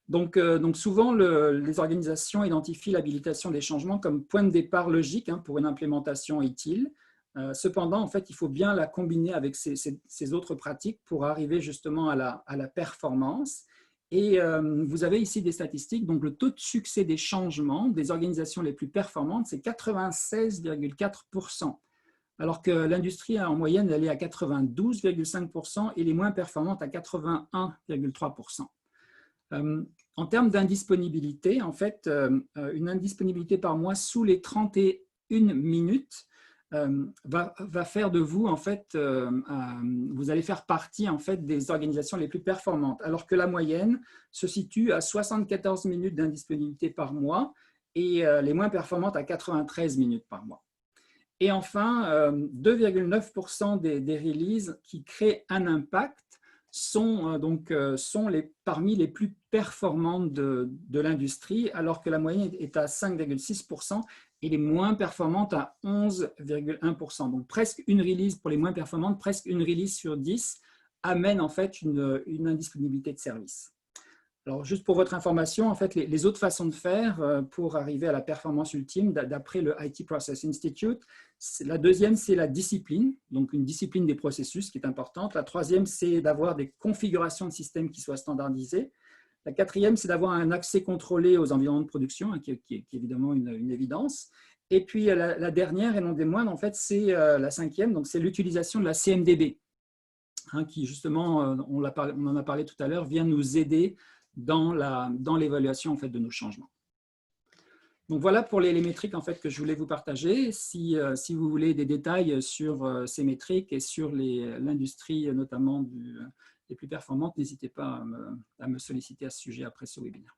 Donc souvent, les organisations identifient l'habilitation des changements comme point de départ logique pour une implémentation ITIL. Cependant, en fait, il faut bien la combiner avec ces autres pratiques pour arriver justement à la performance. Et vous avez ici des statistiques. Donc, le taux de succès des changements des organisations les plus performantes, c'est 96,4%. Alors que l'industrie, en moyenne, elle est à 92,5% et les moins performantes à 81,3%. En termes d'indisponibilité, en fait, une indisponibilité par mois sous les 31 minutes va faire de vous, en fait, vous allez faire partie en fait, des organisations les plus performantes, alors que la moyenne se situe à 74 minutes d'indisponibilité par mois et les moins performantes à 93 minutes par mois. Et enfin, 2,9% des releases qui créent un impact sont parmi les plus performantes de l'industrie, alors que la moyenne est à 5,6% et les moins performantes à 11,1%. Donc presque une release pour les moins performantes, presque une release sur 10 amène en fait une indisponibilité de service. Alors, juste pour votre information, en fait, les autres façons de faire pour arriver à la performance ultime, d'après le IT Process Institute, la deuxième, c'est la discipline, donc une discipline des processus qui est importante. La troisième, c'est d'avoir des configurations de systèmes qui soient standardisées. La quatrième, c'est d'avoir un accès contrôlé aux environnements de production, qui est évidemment une évidence. Et puis, la dernière, et non des moindres, en fait, c'est la cinquième, donc c'est l'utilisation de la CMDB, qui justement, on en a parlé tout à l'heure, vient nous aider dans l'évaluation en fait, de nos changements. Donc voilà pour les métriques en fait, que je voulais vous partager. Si vous voulez des détails sur ces métriques et sur l'industrie notamment les plus performantes, n'hésitez pas à me solliciter à ce sujet après ce webinaire.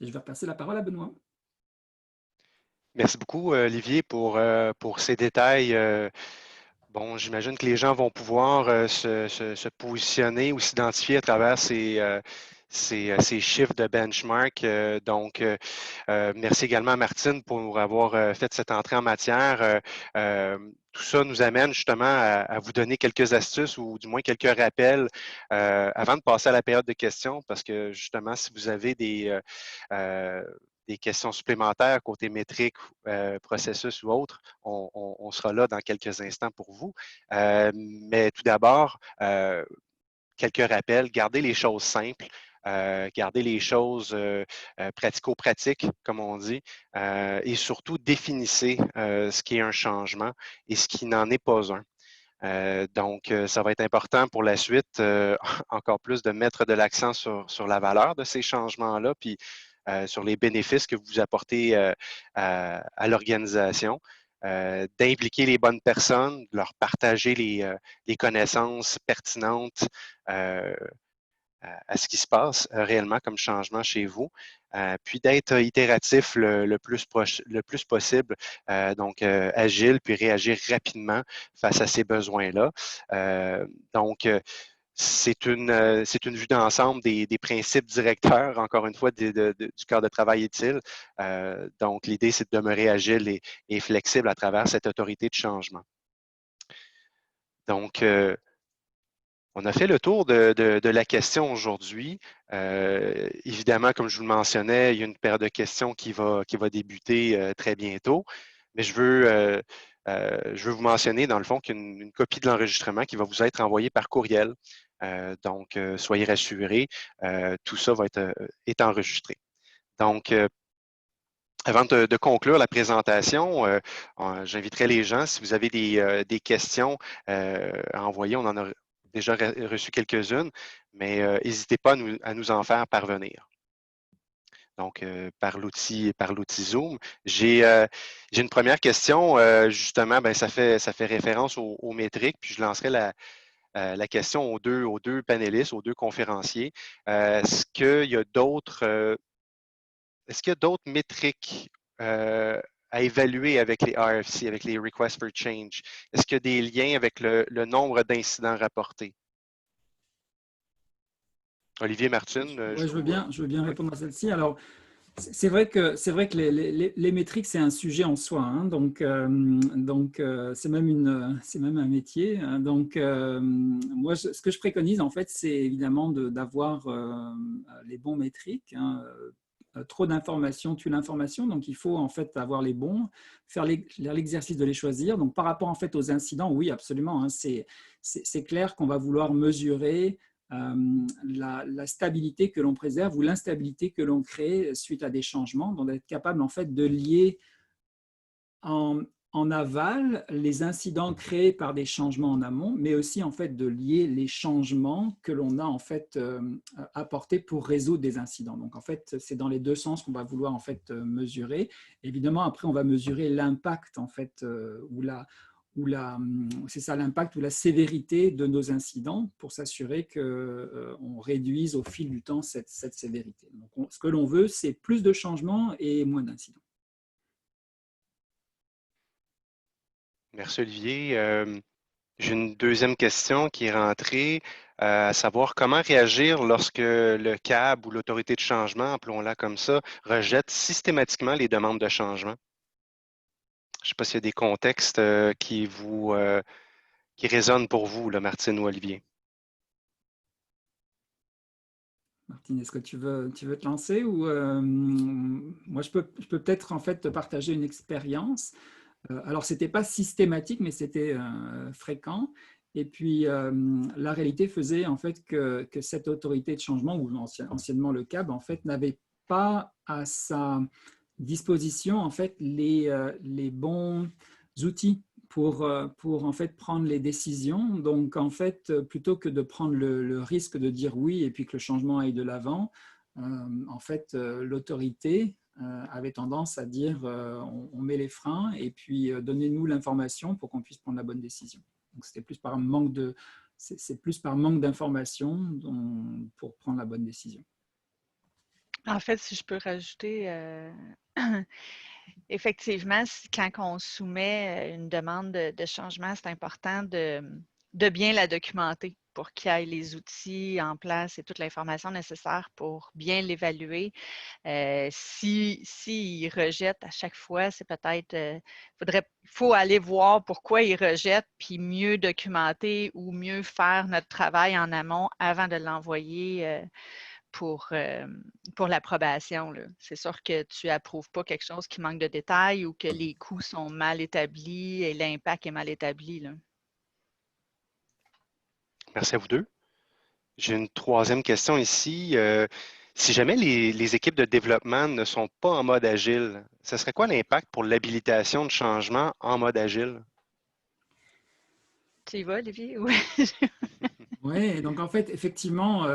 Et je vais repasser la parole à Benoît. Merci beaucoup, Olivier, pour ces détails. Bon, j'imagine que les gens vont pouvoir se positionner ou s'identifier à travers ces chiffres de benchmark. Donc, merci également à Martine pour avoir fait cette entrée en matière. Tout ça nous amène justement à vous donner quelques astuces ou du moins quelques rappels avant de passer à la période de questions, parce que justement, si vous avez des questions supplémentaires côté métrique, processus ou autre, on sera là dans quelques instants pour vous. Mais tout d'abord, quelques rappels, gardez les choses simples. Garder les choses pratico-pratiques, comme on dit, et surtout définissez ce qui est un changement et ce qui n'en est pas un. Donc, ça va être important pour la suite, encore plus de mettre de l'accent sur la valeur de ces changements-là, puis sur les bénéfices que vous apportez à l'organisation. D'impliquer les bonnes personnes, de leur partager les connaissances pertinentes à ce qui se passe réellement comme changement chez vous, puis d'être itératif le plus possible, donc agile, puis réagir rapidement face à ces besoins-là. Donc, c'est une vue d'ensemble des principes directeurs, encore une fois, du cadre de travail utile. Donc, l'idée, c'est de demeurer agile et flexible à travers cette autorité de changement. Donc, on a fait le tour de la question aujourd'hui. Évidemment, comme je vous le mentionnais, il y a une période de questions qui va débuter très bientôt. Mais je veux vous mentionner, dans le fond, qu'il y a une copie de l'enregistrement qui va vous être envoyée par courriel. Donc, soyez rassurés, tout ça va être enregistré. Donc, avant de conclure la présentation, j'inviterai les gens, si vous avez des questions à envoyer, on en a déjà reçu quelques-unes, mais n'hésitez pas à nous en faire parvenir. Donc, par l'outil Zoom. J'ai une première question, justement, ça fait référence aux métriques, puis je lancerai la question aux deux panélistes, aux deux conférenciers. Est-ce qu'il y a d'autres métriques à évaluer avec les RFC, avec les Requests for Change? Est-ce qu'il y a des liens avec le nombre d'incidents rapportés? Olivier, Martine? Oui, je veux bien répondre à celle-ci. Alors, c'est vrai que les métriques, c'est un sujet en soi. Hein, donc, c'est même un métier. Hein, donc, moi, ce que je préconise, en fait, c'est évidemment d'avoir les bons métriques. Hein, trop d'informations tue l'information, donc il faut en fait avoir les bons, faire l'exercice de les choisir. Donc par rapport en fait aux incidents, oui absolument, hein, c'est clair qu'on va vouloir mesurer la stabilité que l'on préserve ou l'instabilité que l'on crée suite à des changements, donc d'être capable en fait de lier en aval les incidents créés par des changements en amont, mais aussi en fait de lier les changements que l'on a en fait apportés pour résoudre des incidents. Donc en fait, c'est dans les deux sens qu'on va vouloir en fait mesurer. Évidemment, après on va mesurer l'impact en fait c'est ça l'impact ou la sévérité de nos incidents pour s'assurer qu'on réduise au fil du temps cette sévérité. Donc ce que l'on veut, c'est plus de changements et moins d'incidents. Merci Olivier. J'ai une deuxième question qui est rentrée, à savoir comment réagir lorsque le CAB ou l'autorité de changement, appelons-la comme ça, rejette systématiquement les demandes de changement. Je ne sais pas s'il y a des contextes qui résonnent pour vous, là, Martine ou Olivier. Martine, est-ce que tu veux te lancer ou moi je peux peut-être en fait te partager une expérience. Alors c'était pas systématique mais c'était fréquent et puis la réalité faisait en fait que cette autorité de changement ou anciennement le CAB en fait n'avait pas à sa disposition en fait les bons outils pour en fait prendre les décisions. Donc en fait, plutôt que de prendre le risque de dire oui et puis que le changement aille de l'avant, en fait, l'autorité avait tendance à dire on met les freins et puis donnez-nous l'information pour qu'on puisse prendre la bonne décision. Donc c'était plus par manque de, c'est plus par manque d'information pour prendre la bonne décision. En fait, si je peux rajouter, effectivement, quand on soumet une demande de changement, c'est important de bien la documenter pour qu'il y ait les outils en place et toute l'information nécessaire pour bien l'évaluer. S'il rejette à chaque fois, c'est peut-être, faut aller voir pourquoi il rejette, puis mieux documenter ou mieux faire notre travail en amont avant de l'envoyer pour l'approbation. C'est sûr que tu n'approuves pas quelque chose qui manque de détails ou que les coûts sont mal établis et l'impact est mal établi. Là. Merci à vous deux. J'ai une troisième question ici. Si jamais les équipes de développement ne sont pas en mode agile, ce serait quoi l'impact pour l'habilitation de changement en mode agile? Tu y vas, Olivier? Oui. Oui, donc en fait, effectivement,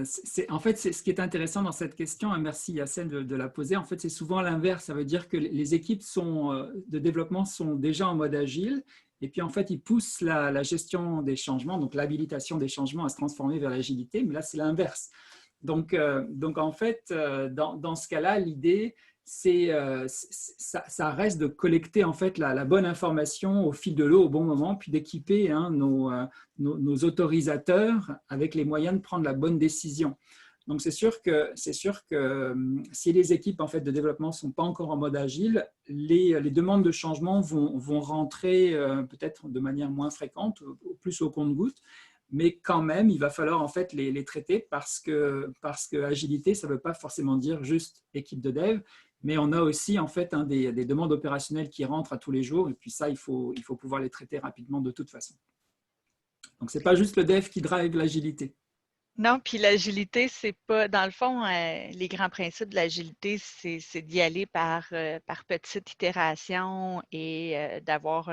c'est ce qui est intéressant dans cette question, et merci Yassine de la poser, en fait, c'est souvent l'inverse. Ça veut dire que les équipes de développement sont déjà en mode agile, et puis en fait, ils poussent la gestion des changements, donc l'habilitation des changements à se transformer vers l'agilité, mais là, c'est l'inverse. Donc en fait, dans ce cas-là, l'idée, ça reste de collecter en fait la bonne information au fil de l'eau au bon moment, puis d'équiper nos autorisateurs avec les moyens de prendre la bonne décision. Donc c'est sûr que si les équipes en fait de développement ne sont pas encore en mode agile, les demandes de changement vont rentrer peut-être de manière moins fréquente, plus au compte-gouttes. Mais quand même, il va falloir en fait les traiter parce que agilité, ça ne veut pas forcément dire juste équipe de dev, mais on a aussi en fait des demandes opérationnelles qui rentrent à tous les jours et puis ça, il faut pouvoir les traiter rapidement de toute façon. Donc, ce n'est pas juste le dev qui drive l'agilité. Non, puis l'agilité, c'est pas, dans le fond, les grands principes de l'agilité, c'est d'y aller par petites itérations et d'avoir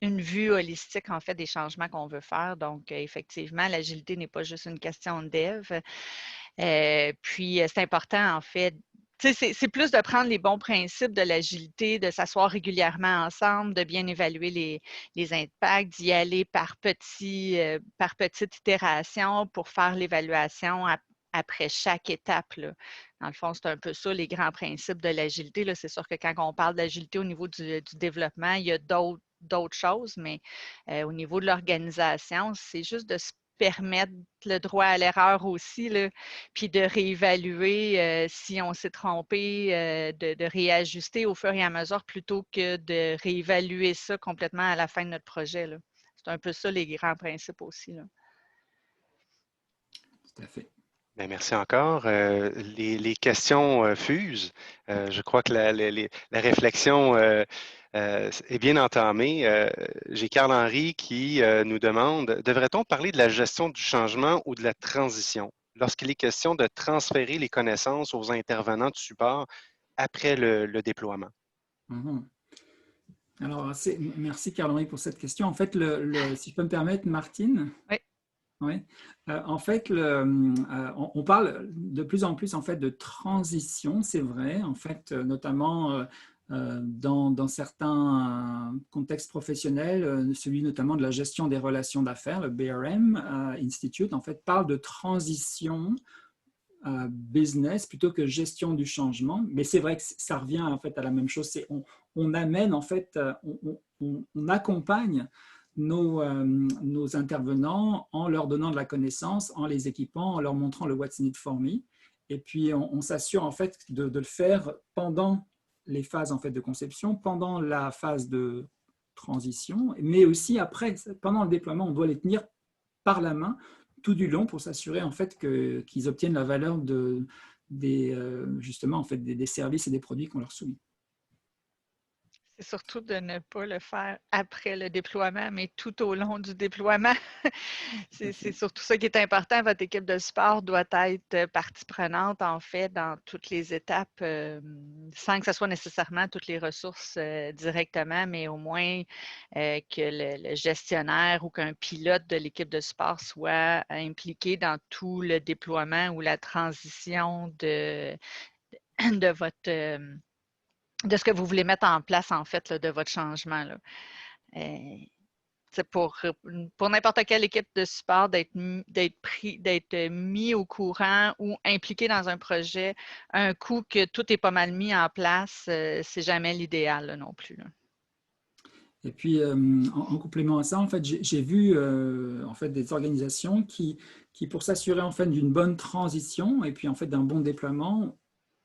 une vue holistique, en fait, des changements qu'on veut faire. Donc, effectivement, l'agilité n'est pas juste une question de dev. Puis, c'est important, en fait. C'est plus de prendre les bons principes de l'agilité, de s'asseoir régulièrement ensemble, de bien évaluer les impacts, d'y aller par petites itérations pour faire l'évaluation après chaque étape. Là. Dans le fond, c'est un peu ça, les grands principes de l'agilité. C'est sûr que quand on parle d'agilité au niveau du développement, il y a d'autres choses, mais au niveau de l'organisation, c'est juste de se permettre le droit à l'erreur aussi, là, puis de réévaluer si on s'est trompé, de réajuster au fur et à mesure plutôt que de réévaluer ça complètement à la fin de notre projet. Là. C'est un peu ça les grands principes aussi. Là. Tout à fait. Bien, merci encore. Les questions fusent. Je crois que la réflexion est bien entamée. J'ai Carl-Henri qui nous demande, devrait-on parler de la gestion du changement ou de la transition lorsqu'il est question de transférer les connaissances aux intervenants de support après le déploiement? Mm-hmm. Alors, merci Carl-Henri pour cette question. En fait, si je peux me permettre, Martine. Oui. Oui. En fait, on parle de plus en plus en fait de transition, c'est vrai. En fait, notamment dans certains contextes professionnels, celui notamment de la gestion des relations d'affaires, le BRM Institute, en fait, parle de transition business plutôt que gestion du changement. Mais c'est vrai que ça revient en fait à la même chose. On amène en fait, on accompagne nos intervenants en leur donnant de la connaissance, en les équipant, en leur montrant le What's in it for me. Et puis, on s'assure en fait de le faire pendant les phases en fait de conception, pendant la phase de transition, mais aussi après, pendant le déploiement, on doit les tenir par la main tout du long pour s'assurer en fait qu'ils obtiennent la valeur justement en fait des services et des produits qu'on leur soumet. c'est surtout de ne pas le faire après le déploiement, mais tout au long du déploiement. C'est surtout ça qui est important. Votre équipe de support doit être partie prenante, en fait, dans toutes les étapes, sans que ce soit nécessairement toutes les ressources directement, mais au moins que le gestionnaire ou qu'un pilote de l'équipe de support soit impliqué dans tout le déploiement ou la transition de votre de ce que vous voulez mettre en place, en fait, là, de votre changement. Là. C'est pour n'importe quelle équipe de support d'être mis au courant ou impliqué dans un projet, un coup que tout est pas mal mis en place, c'est jamais l'idéal là, non plus. Là. Et puis, en complément à ça, en fait, j'ai vu en fait, des organisations qui pour s'assurer en fait, d'une bonne transition et puis en fait, d'un bon déploiement,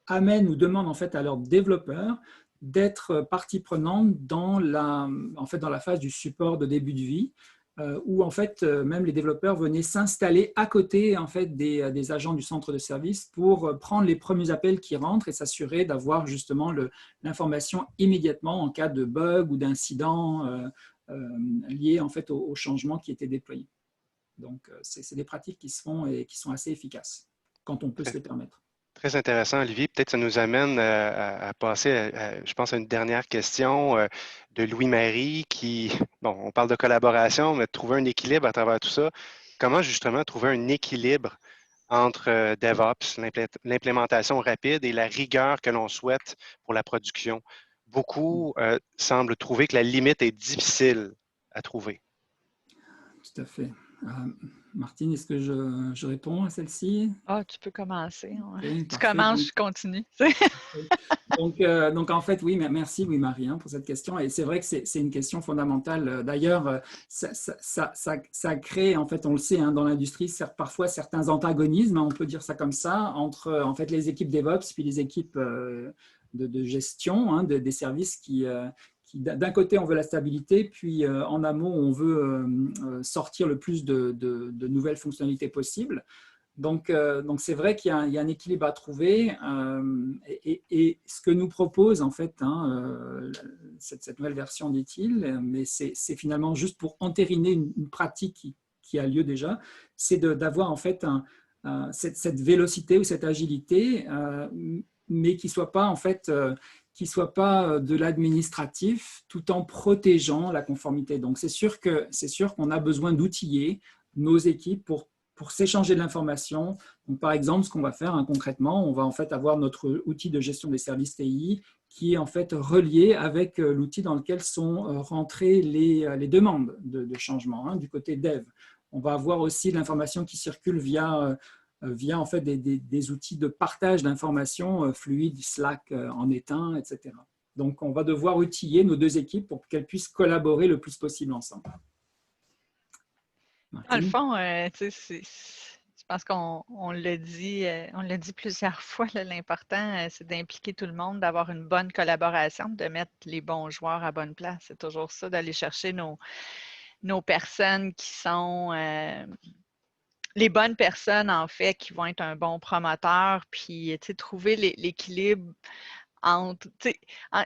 amènent ou demandent en fait, à leurs développeurs d'être partie prenante dans la phase du support de début de vie, où en fait, même les développeurs venaient s'installer à côté en fait, des agents du centre de service pour prendre les premiers appels qui rentrent et s'assurer d'avoir justement l'information immédiatement en cas de bug ou d'incident lié en fait, au changement qui était déployé. Donc, c'est des pratiques qui se font et qui sont assez efficaces quand on peut se les permettre. Très intéressant, Olivier. Peut-être ça nous amène à passer, je pense, à une dernière question de Louis-Marie qui, bon, on parle de collaboration, mais de trouver un équilibre à travers tout ça. Comment justement trouver un équilibre entre DevOps, l'implémentation rapide et la rigueur que l'on souhaite pour la production? Beaucoup semblent trouver que la limite est difficile à trouver. Tout à fait. Martine, est-ce que je réponds à celle-ci? Ah, tu peux commencer. Okay, tu commences, je continue. donc, en fait, oui, merci Louis-Marie pour cette question. Et c'est vrai que c'est une question fondatale. D'ailleurs, ça crée, en fait, on le sait, dans l'industrie, parfois certains antagonismes, on peut dire ça comme ça, entre en fait, les équipes DevOps puis les équipes de gestion des services qui d'un côté, on veut la stabilité, puis en amont, on veut sortir le plus de nouvelles fonctionnalités possibles. Donc c'est vrai qu'il y a un équilibre à trouver et ce que nous propose en fait cette nouvelle version d'ITIL, mais c'est finalement juste pour entériner une pratique qui a lieu déjà, c'est d'avoir en fait cette vélocité ou cette agilité, mais qui ne soit pas en fait de l'administratif tout en protégeant la conformité. Donc c'est sûr qu'on a besoin d'outiller nos équipes pour s'échanger de l'information. Donc, par exemple, ce qu'on va faire concrètement, on va en fait avoir notre outil de gestion des services TI qui est en fait relié avec l'outil dans lequel sont rentrées les demandes de changement du côté dev. On va avoir aussi de l'information qui circule via en fait des outils de partage d'informations fluides, Slack en est un, etc. Donc, on va devoir outiller nos deux équipes pour qu'elles puissent collaborer le plus possible ensemble. Dans le fond, je pense qu'on l'a dit plusieurs fois, l'important, c'est d'impliquer tout le monde, d'avoir une bonne collaboration, de mettre les bons joueurs à bonne place. C'est toujours ça, d'aller chercher nos personnes qui sont les bonnes personnes, en fait, qui vont être un bon promoteur, puis trouver l'équilibre entre.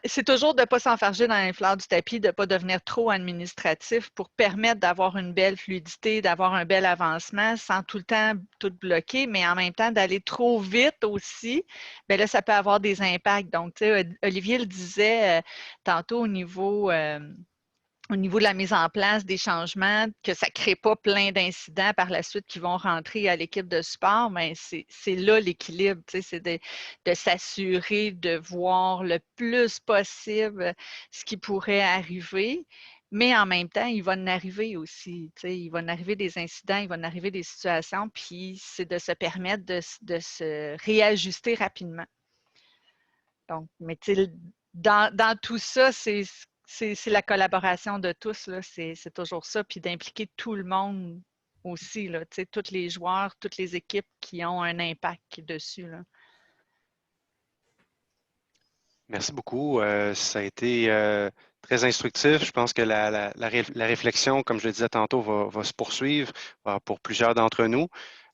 C'est toujours de ne pas s'enfarger dans les fleurs du tapis, de ne pas devenir trop administratif pour permettre d'avoir une belle fluidité, d'avoir un bel avancement sans tout le temps tout bloquer, mais en même temps d'aller trop vite aussi, bien là, ça peut avoir des impacts. Donc, Olivier le disait tantôt au niveau de la mise en place des changements, que ça ne crée pas plein d'incidents par la suite qui vont rentrer à l'équipe de support, mais c'est là l'équilibre, c'est de s'assurer de voir le plus possible ce qui pourrait arriver, mais en même temps, il va en arriver aussi, il va en arriver des incidents, il va en arriver des situations, puis c'est de se permettre de se réajuster rapidement. Donc, mais dans tout ça, c'est la collaboration de tous, c'est toujours ça, puis d'impliquer tout le monde aussi, là, tous les joueurs, toutes les équipes qui ont un impact dessus. Là. Merci beaucoup. Ça a été très instructif. Je pense que la réflexion, comme je le disais tantôt, va se poursuivre pour plusieurs d'entre nous.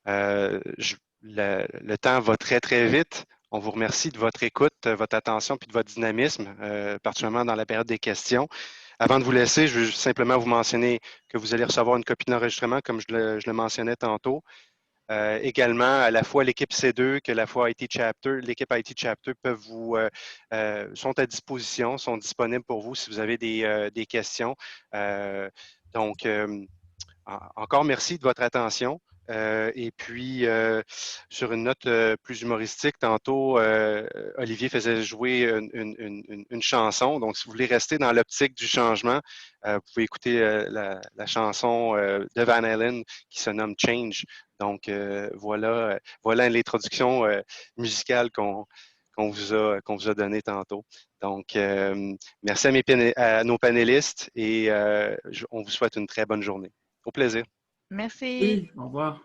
Le temps va très, très vite. On vous remercie de votre écoute, votre attention puis de votre dynamisme, particulièrement dans la période des questions. Avant de vous laisser, je veux simplement vous mentionner que vous allez recevoir une copie d'enregistrement, comme je le mentionnais tantôt. Également, à la fois l'équipe C2 que la fois IT Chapter, l'équipe IT Chapter sont à disposition, sont disponibles pour vous si vous avez des questions. Donc, encore merci de votre attention. Et puis, sur une note plus humoristique, tantôt, Olivier faisait jouer une chanson. Donc, si vous voulez rester dans l'optique du changement, vous pouvez écouter la chanson de Van Halen qui se nomme Change. Donc, voilà l'introduction musicale qu'on vous a donnée tantôt. Donc, merci à nos panélistes et on vous souhaite une très bonne journée. Au plaisir. Merci. Oui, au revoir.